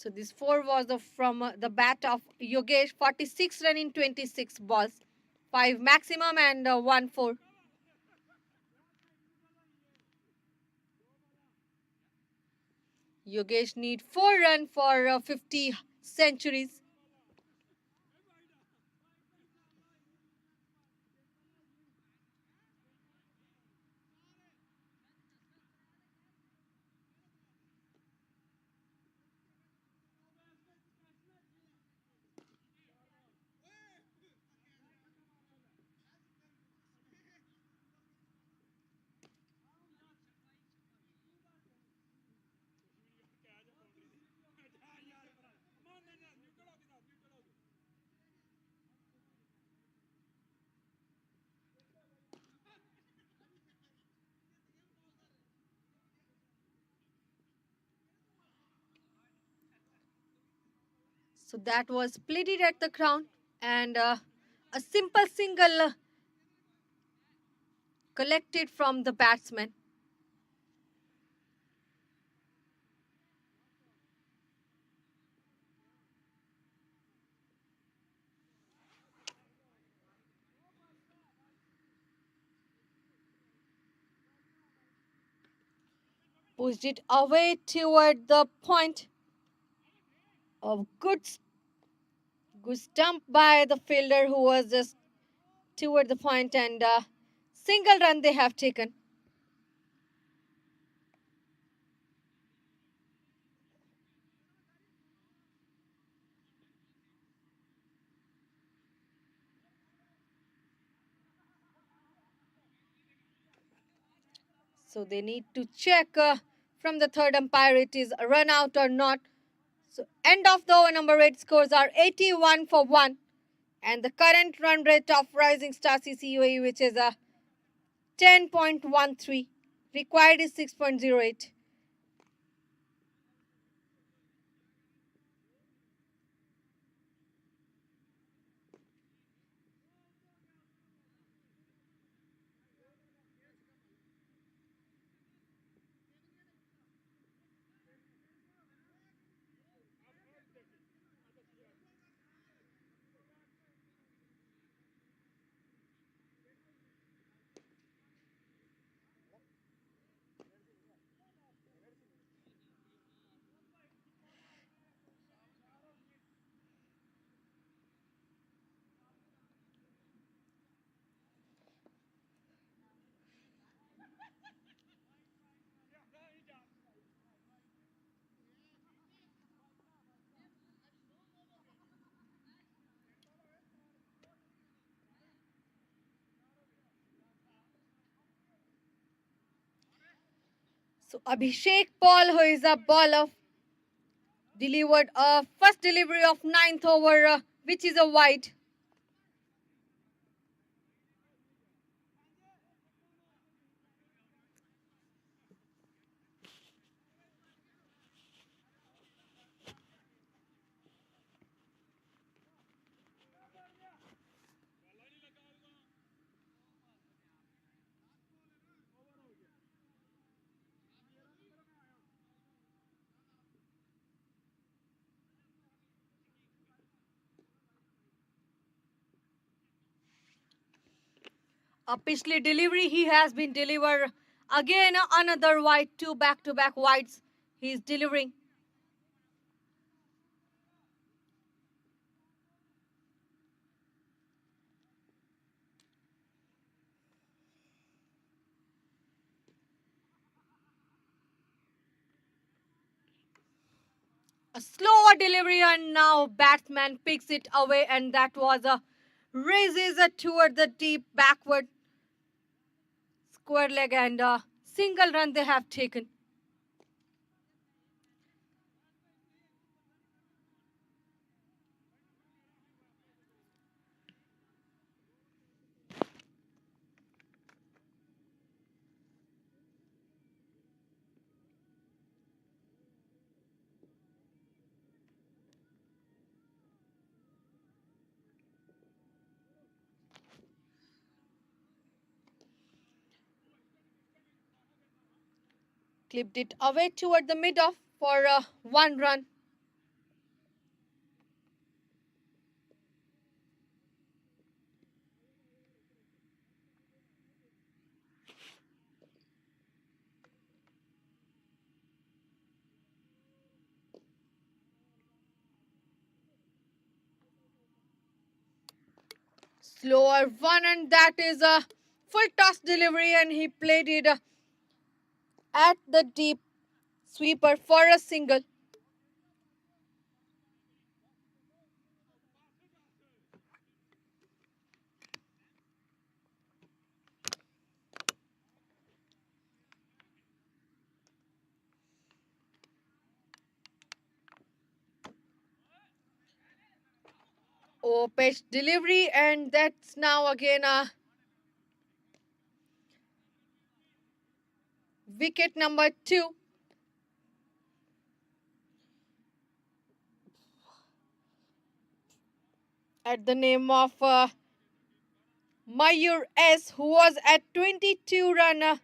Speaker 3: so this 4 was from the bat of Yogesh. 46 run in 26 balls, 5 maximum and 1 4. Yogesh need 4 run for 50 centuries. So that was split it at the ground, and a simple single collected from the batsman. Pushed it away toward the point. A good stump by the fielder who was just toward the point, and single run they have taken. So they need to check from the third umpire it is a run out or not. So end of the over, number 8 scores are 81 for 1. And the current run rate of Rising Star CCUAE, which is a 10.13. Required is 6.08. So Abhishek Paul, who is a bowler, delivered a first delivery of 9th over, which is a wide. A पिछली delivery he has been delivered again, another wide, 2 back-to-back wides he is delivering. A slower delivery, and now batsman picks it away, and that was a raises it toward the deep backward square leg, and a single run they have taken. Clipped it away toward the mid off for one run. Slower one, and that is a full toss delivery, and he played it at the deep sweeper for a single. Oh, pitch delivery, and that's now again a wicket number 2. At the name of Mayur S, who was at 22 run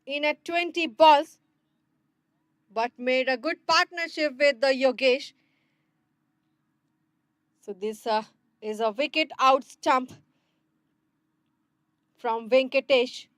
Speaker 3: in a 20 balls, but made a good partnership with the Yogesh. So this is a wicket out stump from Venkatesh.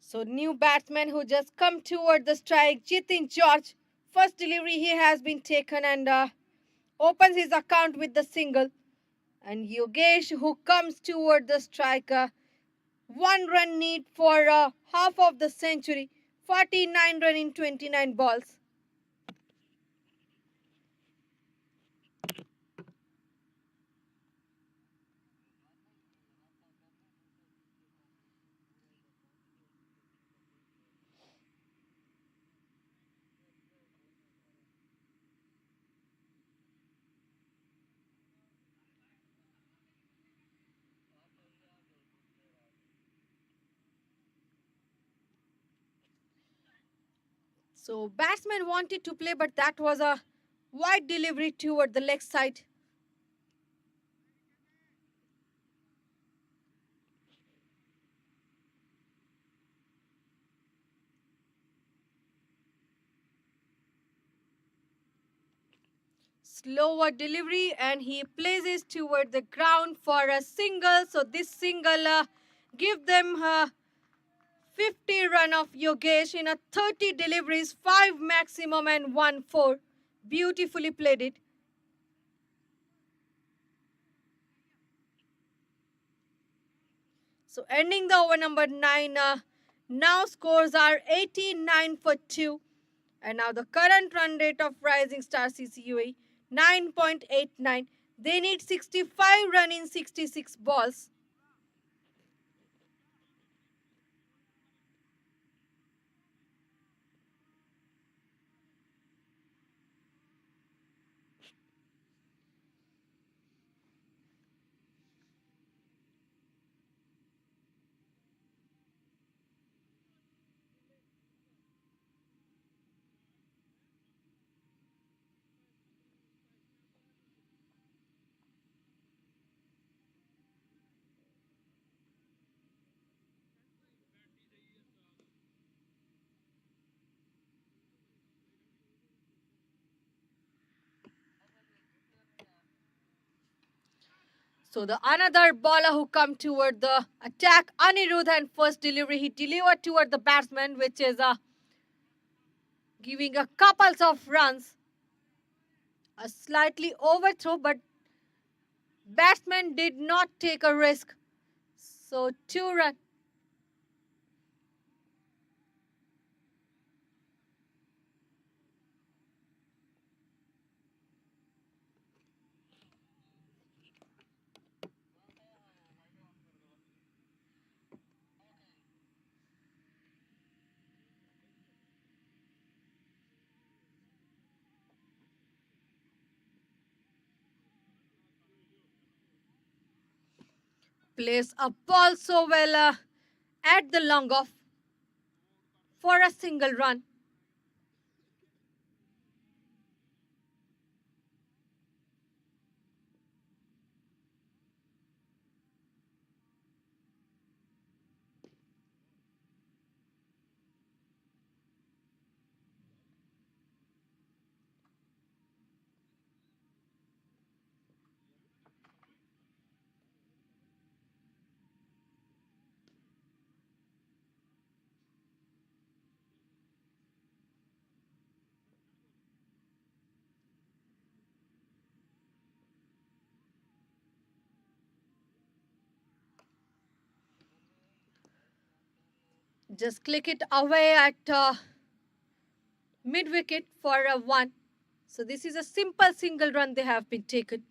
Speaker 3: So new batsman who just come toward the strike, Jitin George. First delivery he has been taken, and opens his account with the single. And Yogesh who comes toward the striker. One run need for half of the century. 49 run in 29 balls. So batsman wanted to play, but that was a wide delivery toward the leg side. Slower delivery and he places toward the ground for a single. So this single give them 50 run of Yogesh in a 30 deliveries, 5 maximum and 1 4. Beautifully played it. So ending the over number 9, now scores are 89 for 2. And now the current run rate of Rising Star CCUA, 9.89. They need 65 run in 66 balls. So the another bowler who come toward the attack, Anirudh, and first delivery he delivered toward the batsman, which is giving a couples of runs. A slightly overthrow, but batsman did not take a risk. So 2 runs. Plays a ball so well at the long off for a single run. Just click it away at mid wicket for a 1. So this is a simple single run they have been taken.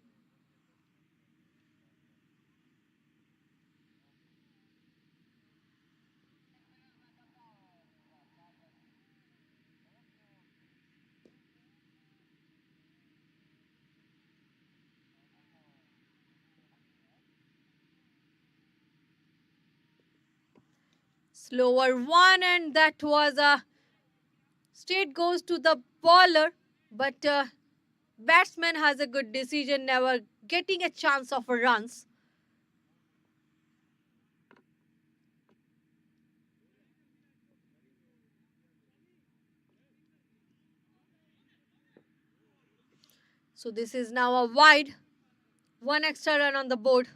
Speaker 3: Slower 1, and that was a straight goes to the bowler, but batsman has a good decision, never getting a chance of a runs. So this is now a wide, 1 extra run on the board.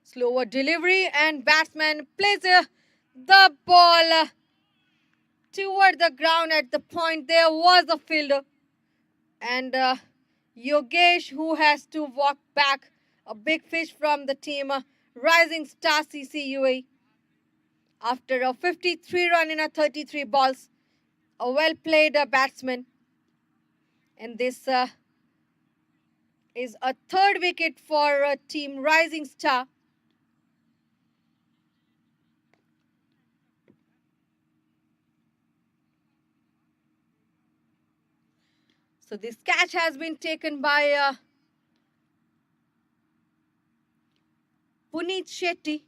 Speaker 3: Slower delivery and batsman plays the ball toward the ground at the point. There was a fielder. And Yogesh, who has to walk back, a big fish from the team Rising Star CCUA. After a 53 run in a 33 balls, a well played batsman. And this is a third wicket for Team Rising Star. So this catch has been taken by Puneet Shetty.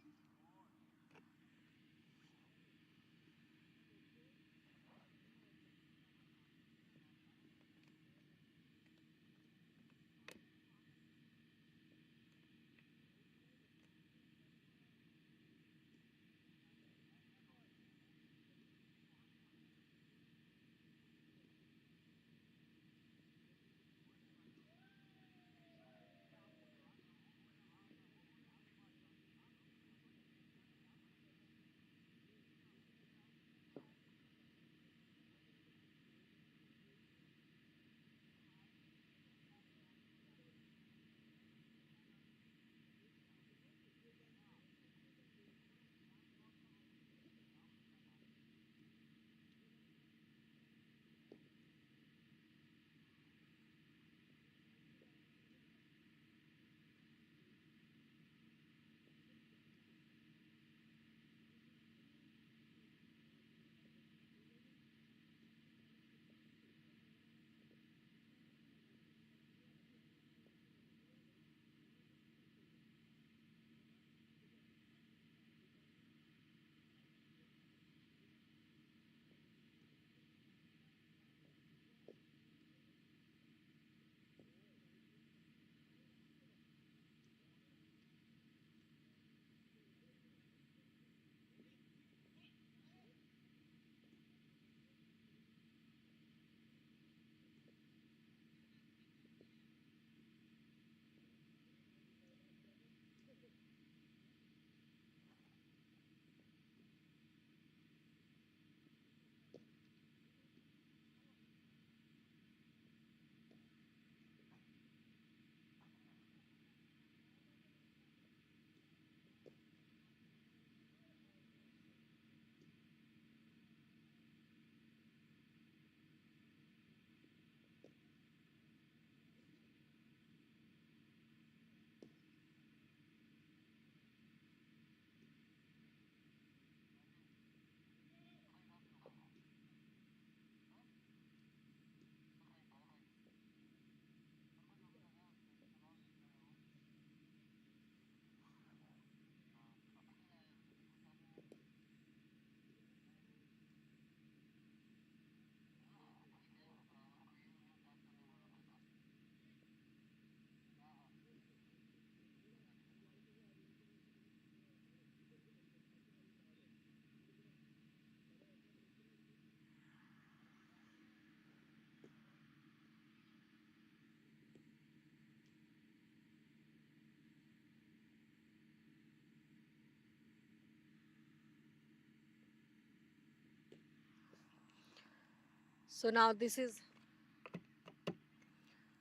Speaker 3: So now this is.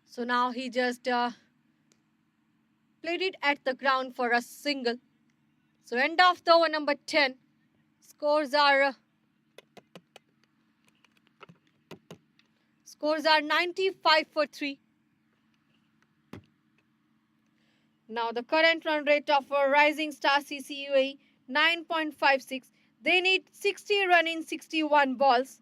Speaker 3: So now he just played it at the ground for a single. So end of the over number 10. Scores are 95 for 3. Now the current run rate of a Rising Star CCUA 9.56. They need 60 run in 61 balls.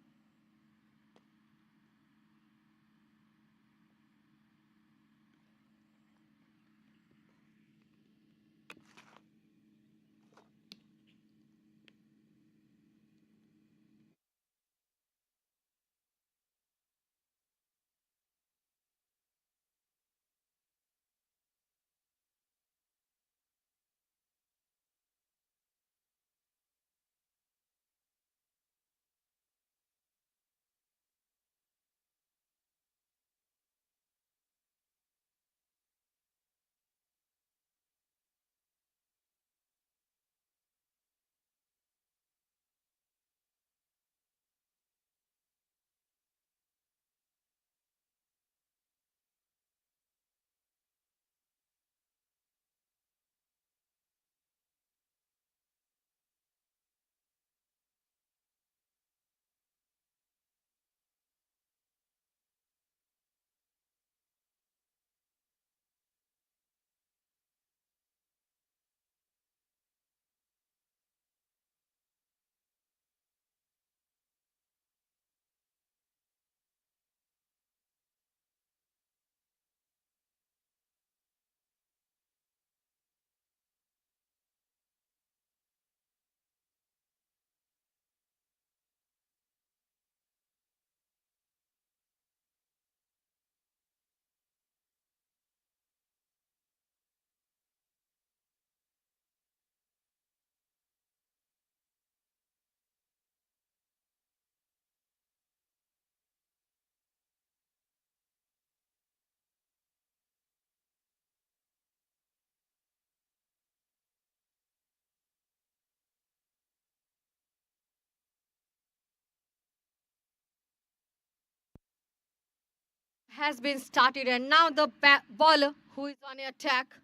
Speaker 3: has been started, and now the bowler who is on attack.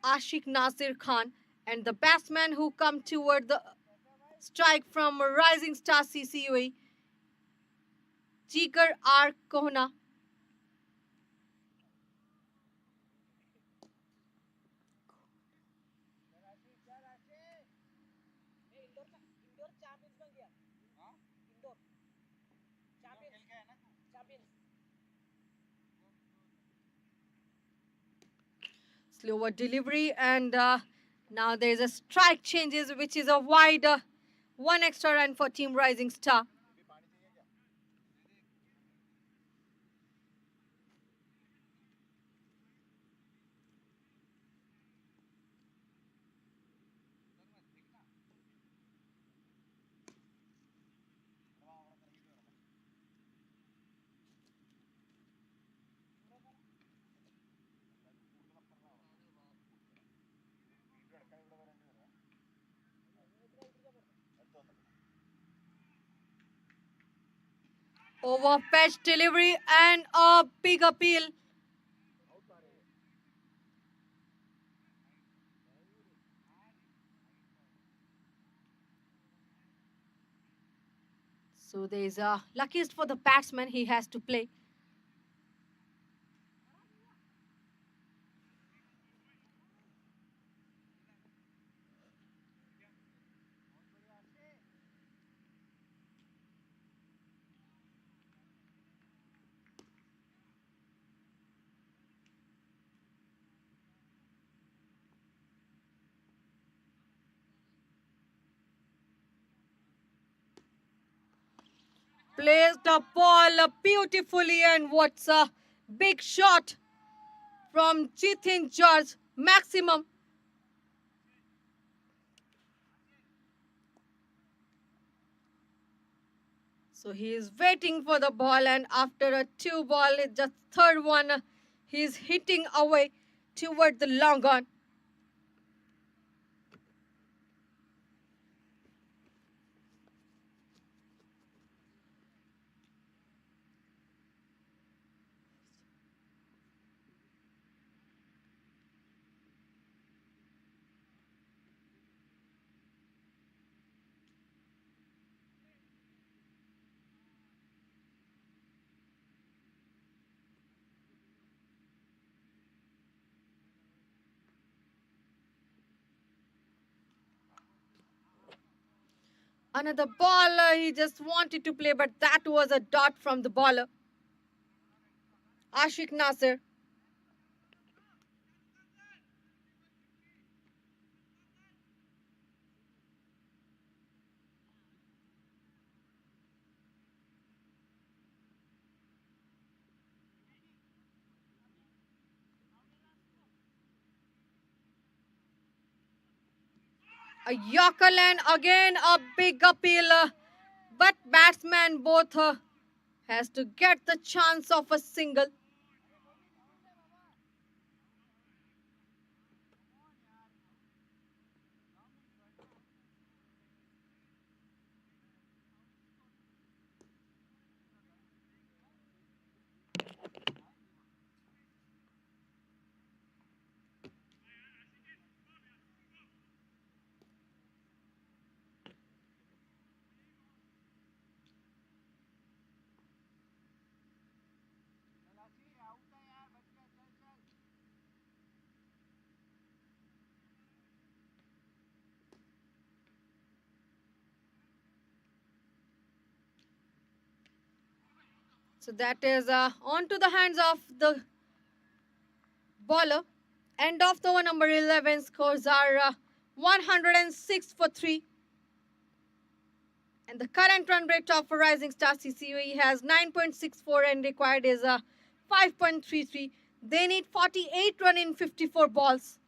Speaker 3: Ashik Nasir Khan, and the batsman who come toward the strike from Rising Star CCUE, Jigar R. Kohna. Slower delivery, and now there is a strike changes, which is a wide one extra run for Team Rising Star. Over pitch delivery and a big appeal. So there is a luckiest for the batsman, he has to play. Plays the ball beautifully, and what's a big shot from Jitin George, maximum. So he is waiting for the ball, and after a 2 ball, the third one, he is hitting away toward the long on. Another ball, he just wanted to play, but that was a dot from the bowler, Ashik Nasir. A Yorker, and again a big appeal, but batsman both has to get the chance of a single. So that is onto the hands of the bowler. End of the over number 11. Scores are 106 for 3. And the current run rate of Rising Star CCUE has 9.64 and required is 5.33. They need 48 run in 54 balls.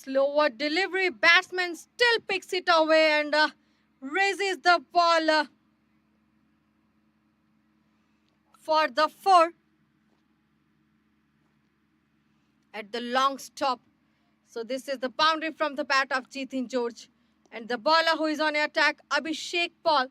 Speaker 3: Slower delivery. Batsman still picks it away and raises the ball for the 4 at the long stop. So this is the boundary from the bat of Jitin George. And the bowler who is on attack, Abhishek Paul.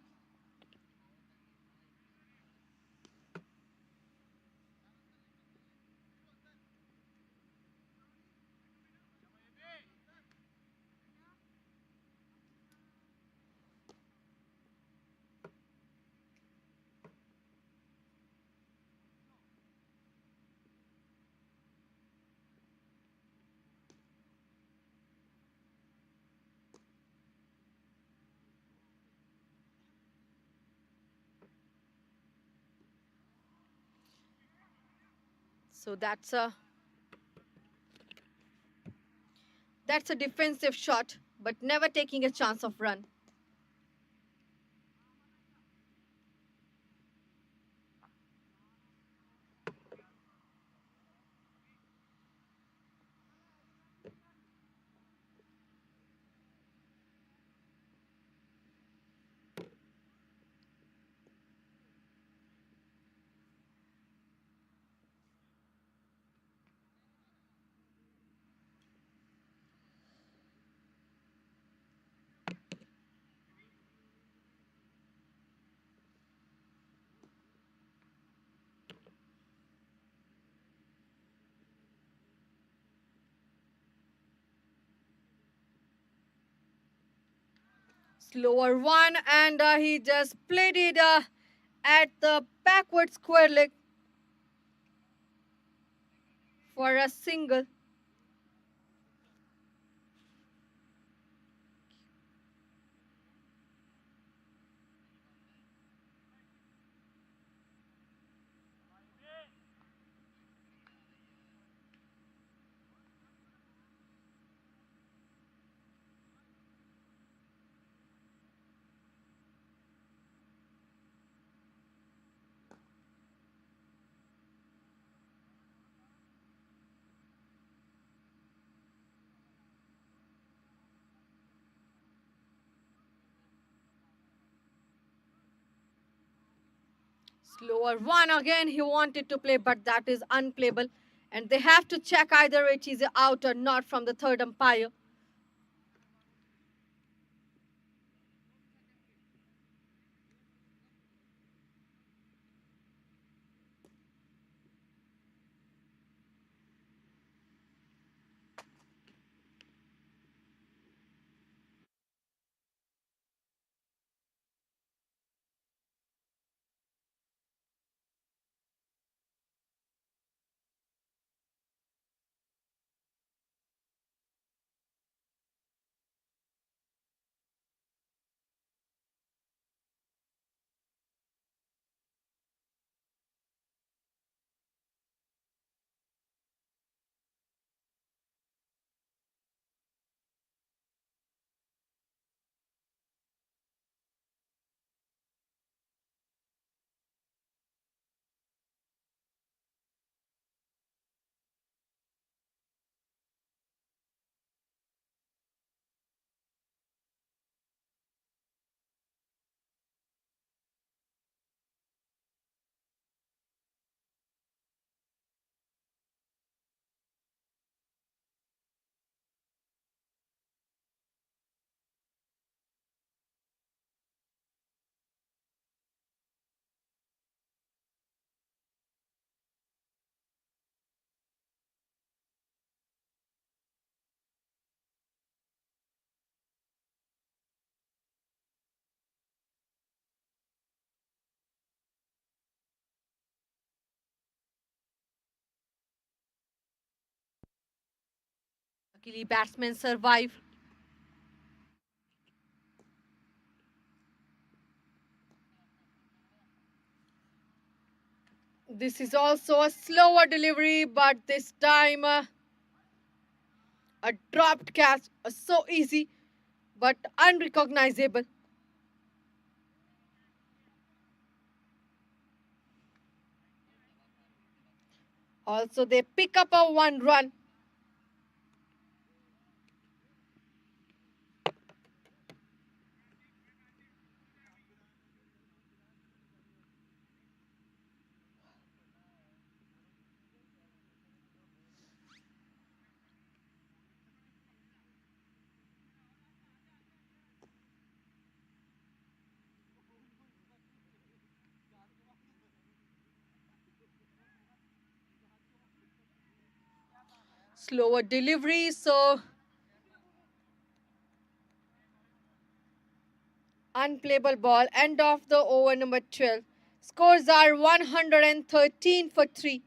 Speaker 3: So that's a defensive shot, but never taking a chance of run. Slower one, and he just played it at the backward square leg for a single. Slower one again, he wanted to play, but that is unplayable. And they have to check either it is out or not from the third umpire. Luckily, batsmen survive. This is also a slower delivery, but this time a dropped catch. So easy, but unrecognizable. Also, they pick up a 1 run. Slower delivery, so unplayable ball. End of the over number 12. Scores are 113 for 3.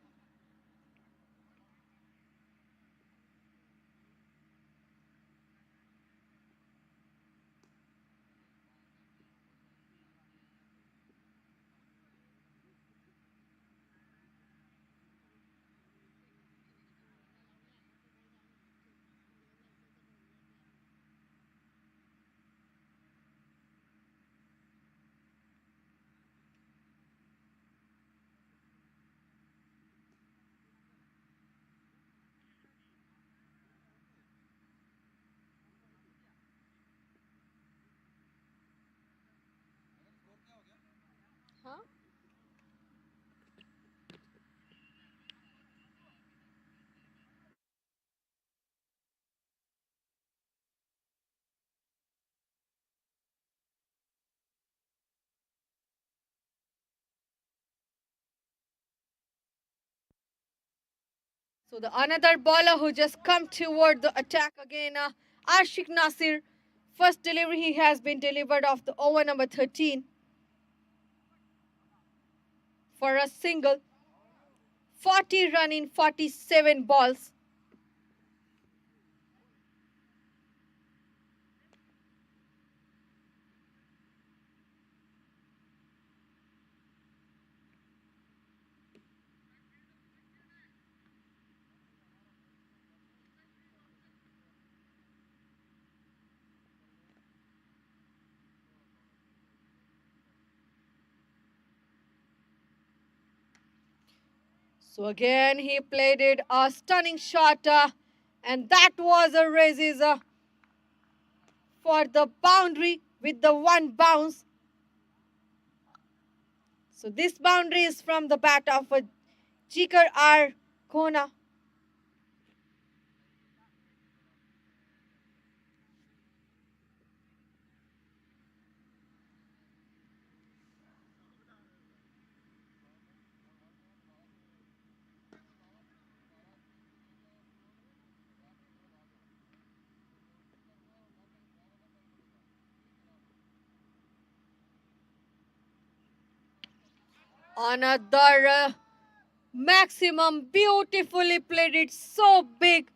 Speaker 3: So the another bowler who just come toward the attack again, Ashik Nasir. First delivery he has been delivered off the over number 13 for a single. 40 run in 47 balls. So again he played it a stunning shot, and that was a raises for the boundary with the one bounce. So this boundary is from the bat of a Jikar R. Kona. Another maximum, beautifully played it, so big,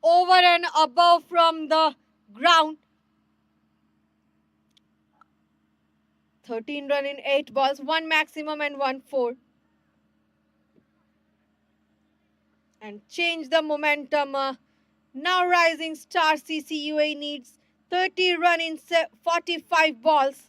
Speaker 3: over and above from the ground. 13 run in 8 balls, 1 maximum and 1 4. And change the momentum. Now Rising Star CCUA needs 30 run in 45 balls.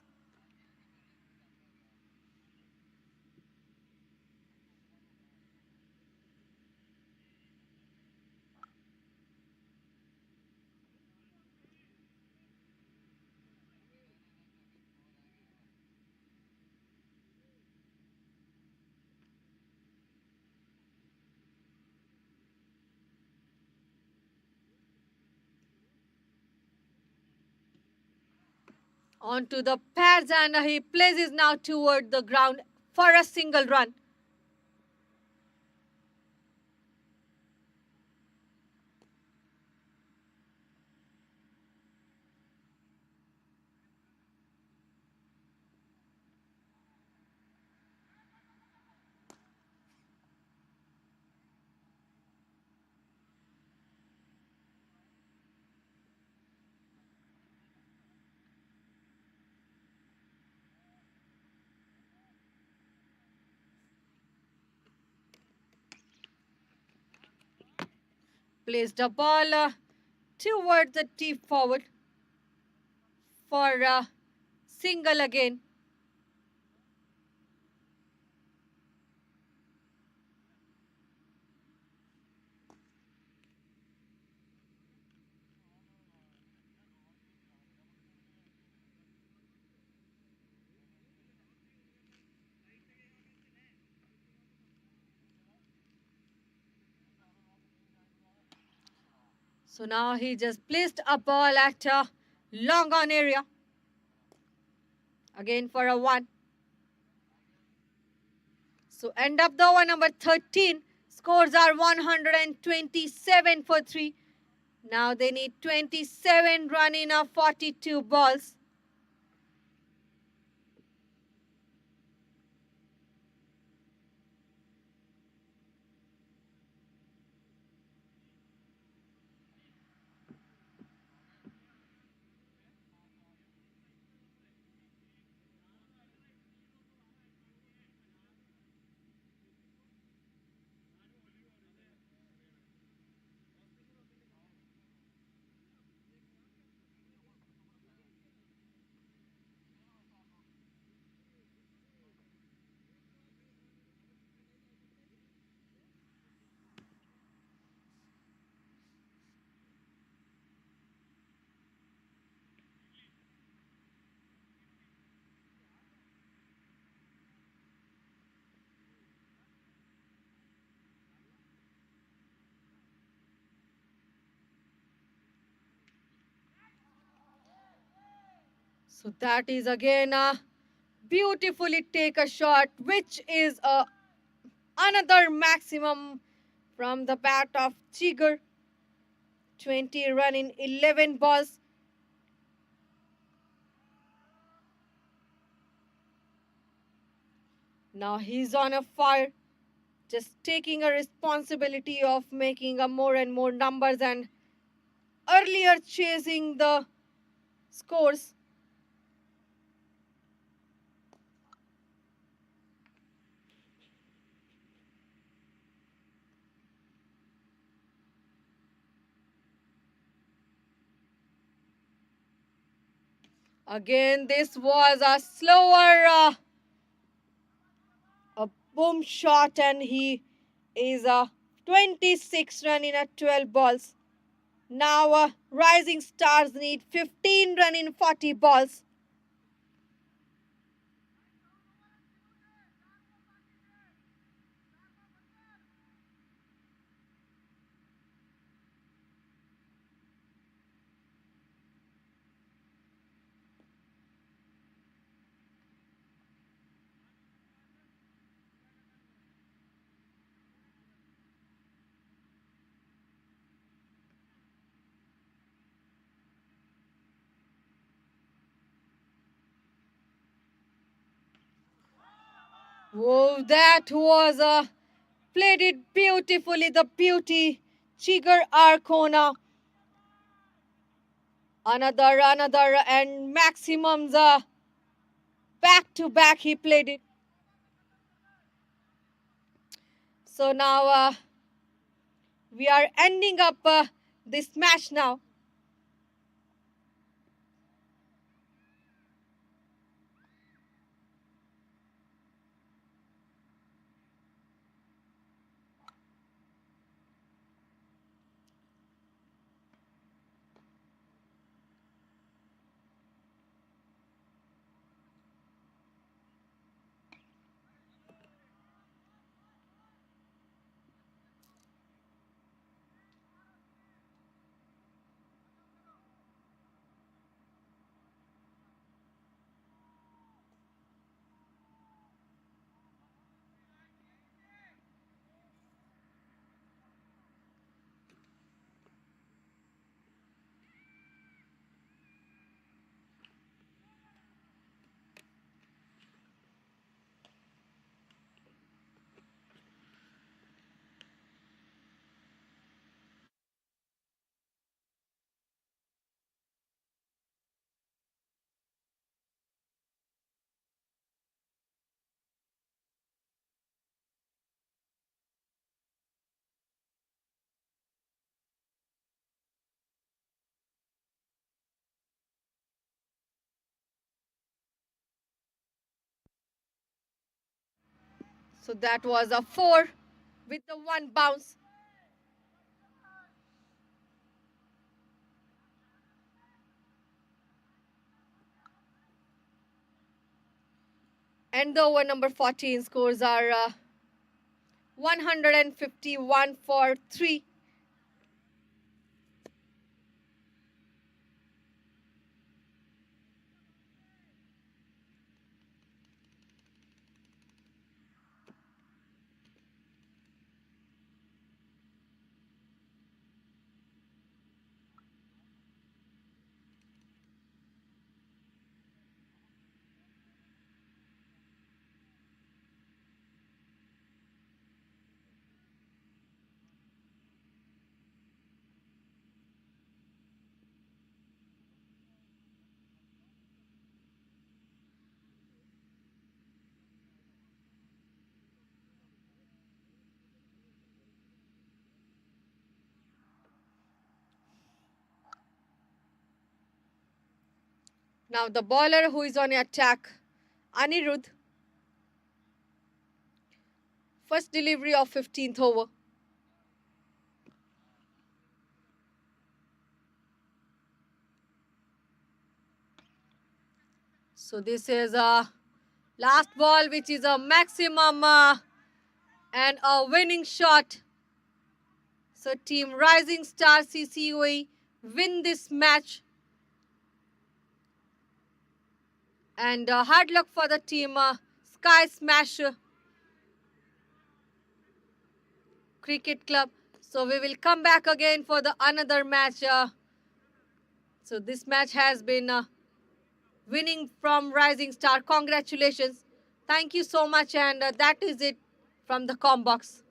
Speaker 3: Onto the pads, and he places now toward the ground for a single run. Placed the ball towards the tee forward for a single again. So now he just placed a ball at a long on area. Again for a 1. So end up the over number 13. Scores are 127 for 3. Now they need 27 run in 42 balls. So that is again a beautifully take a shot, which is another maximum from the bat of Jigar. 20 run in 11 balls. Now he's on a fire, just taking a responsibility of making a more and more numbers and earlier chasing the scores. Again, this was a slower a boom shot, and he is a 26 run in a 12 balls. Now Rising Stars need 15 run in 40 balls. Whoa, that was played it beautifully. The beauty, Chigar Arcona. Another, and maximums back to back he played it. So now we are ending up this match now. So that was a 4 with the 1 bounce. And the over number 14 scores are 151 for 3. Now the bowler who is on attack, Anirudh. First delivery of 15th over. So this is a last ball, which is a maximum and a winning shot. So team Rising Star CCOE win this match. And hard luck for the team Sky Smasher Cricket Club. So we will come back again for the another match. So this match has been winning from Rising Star. Congratulations. Thank you so much. And that is it from the com box.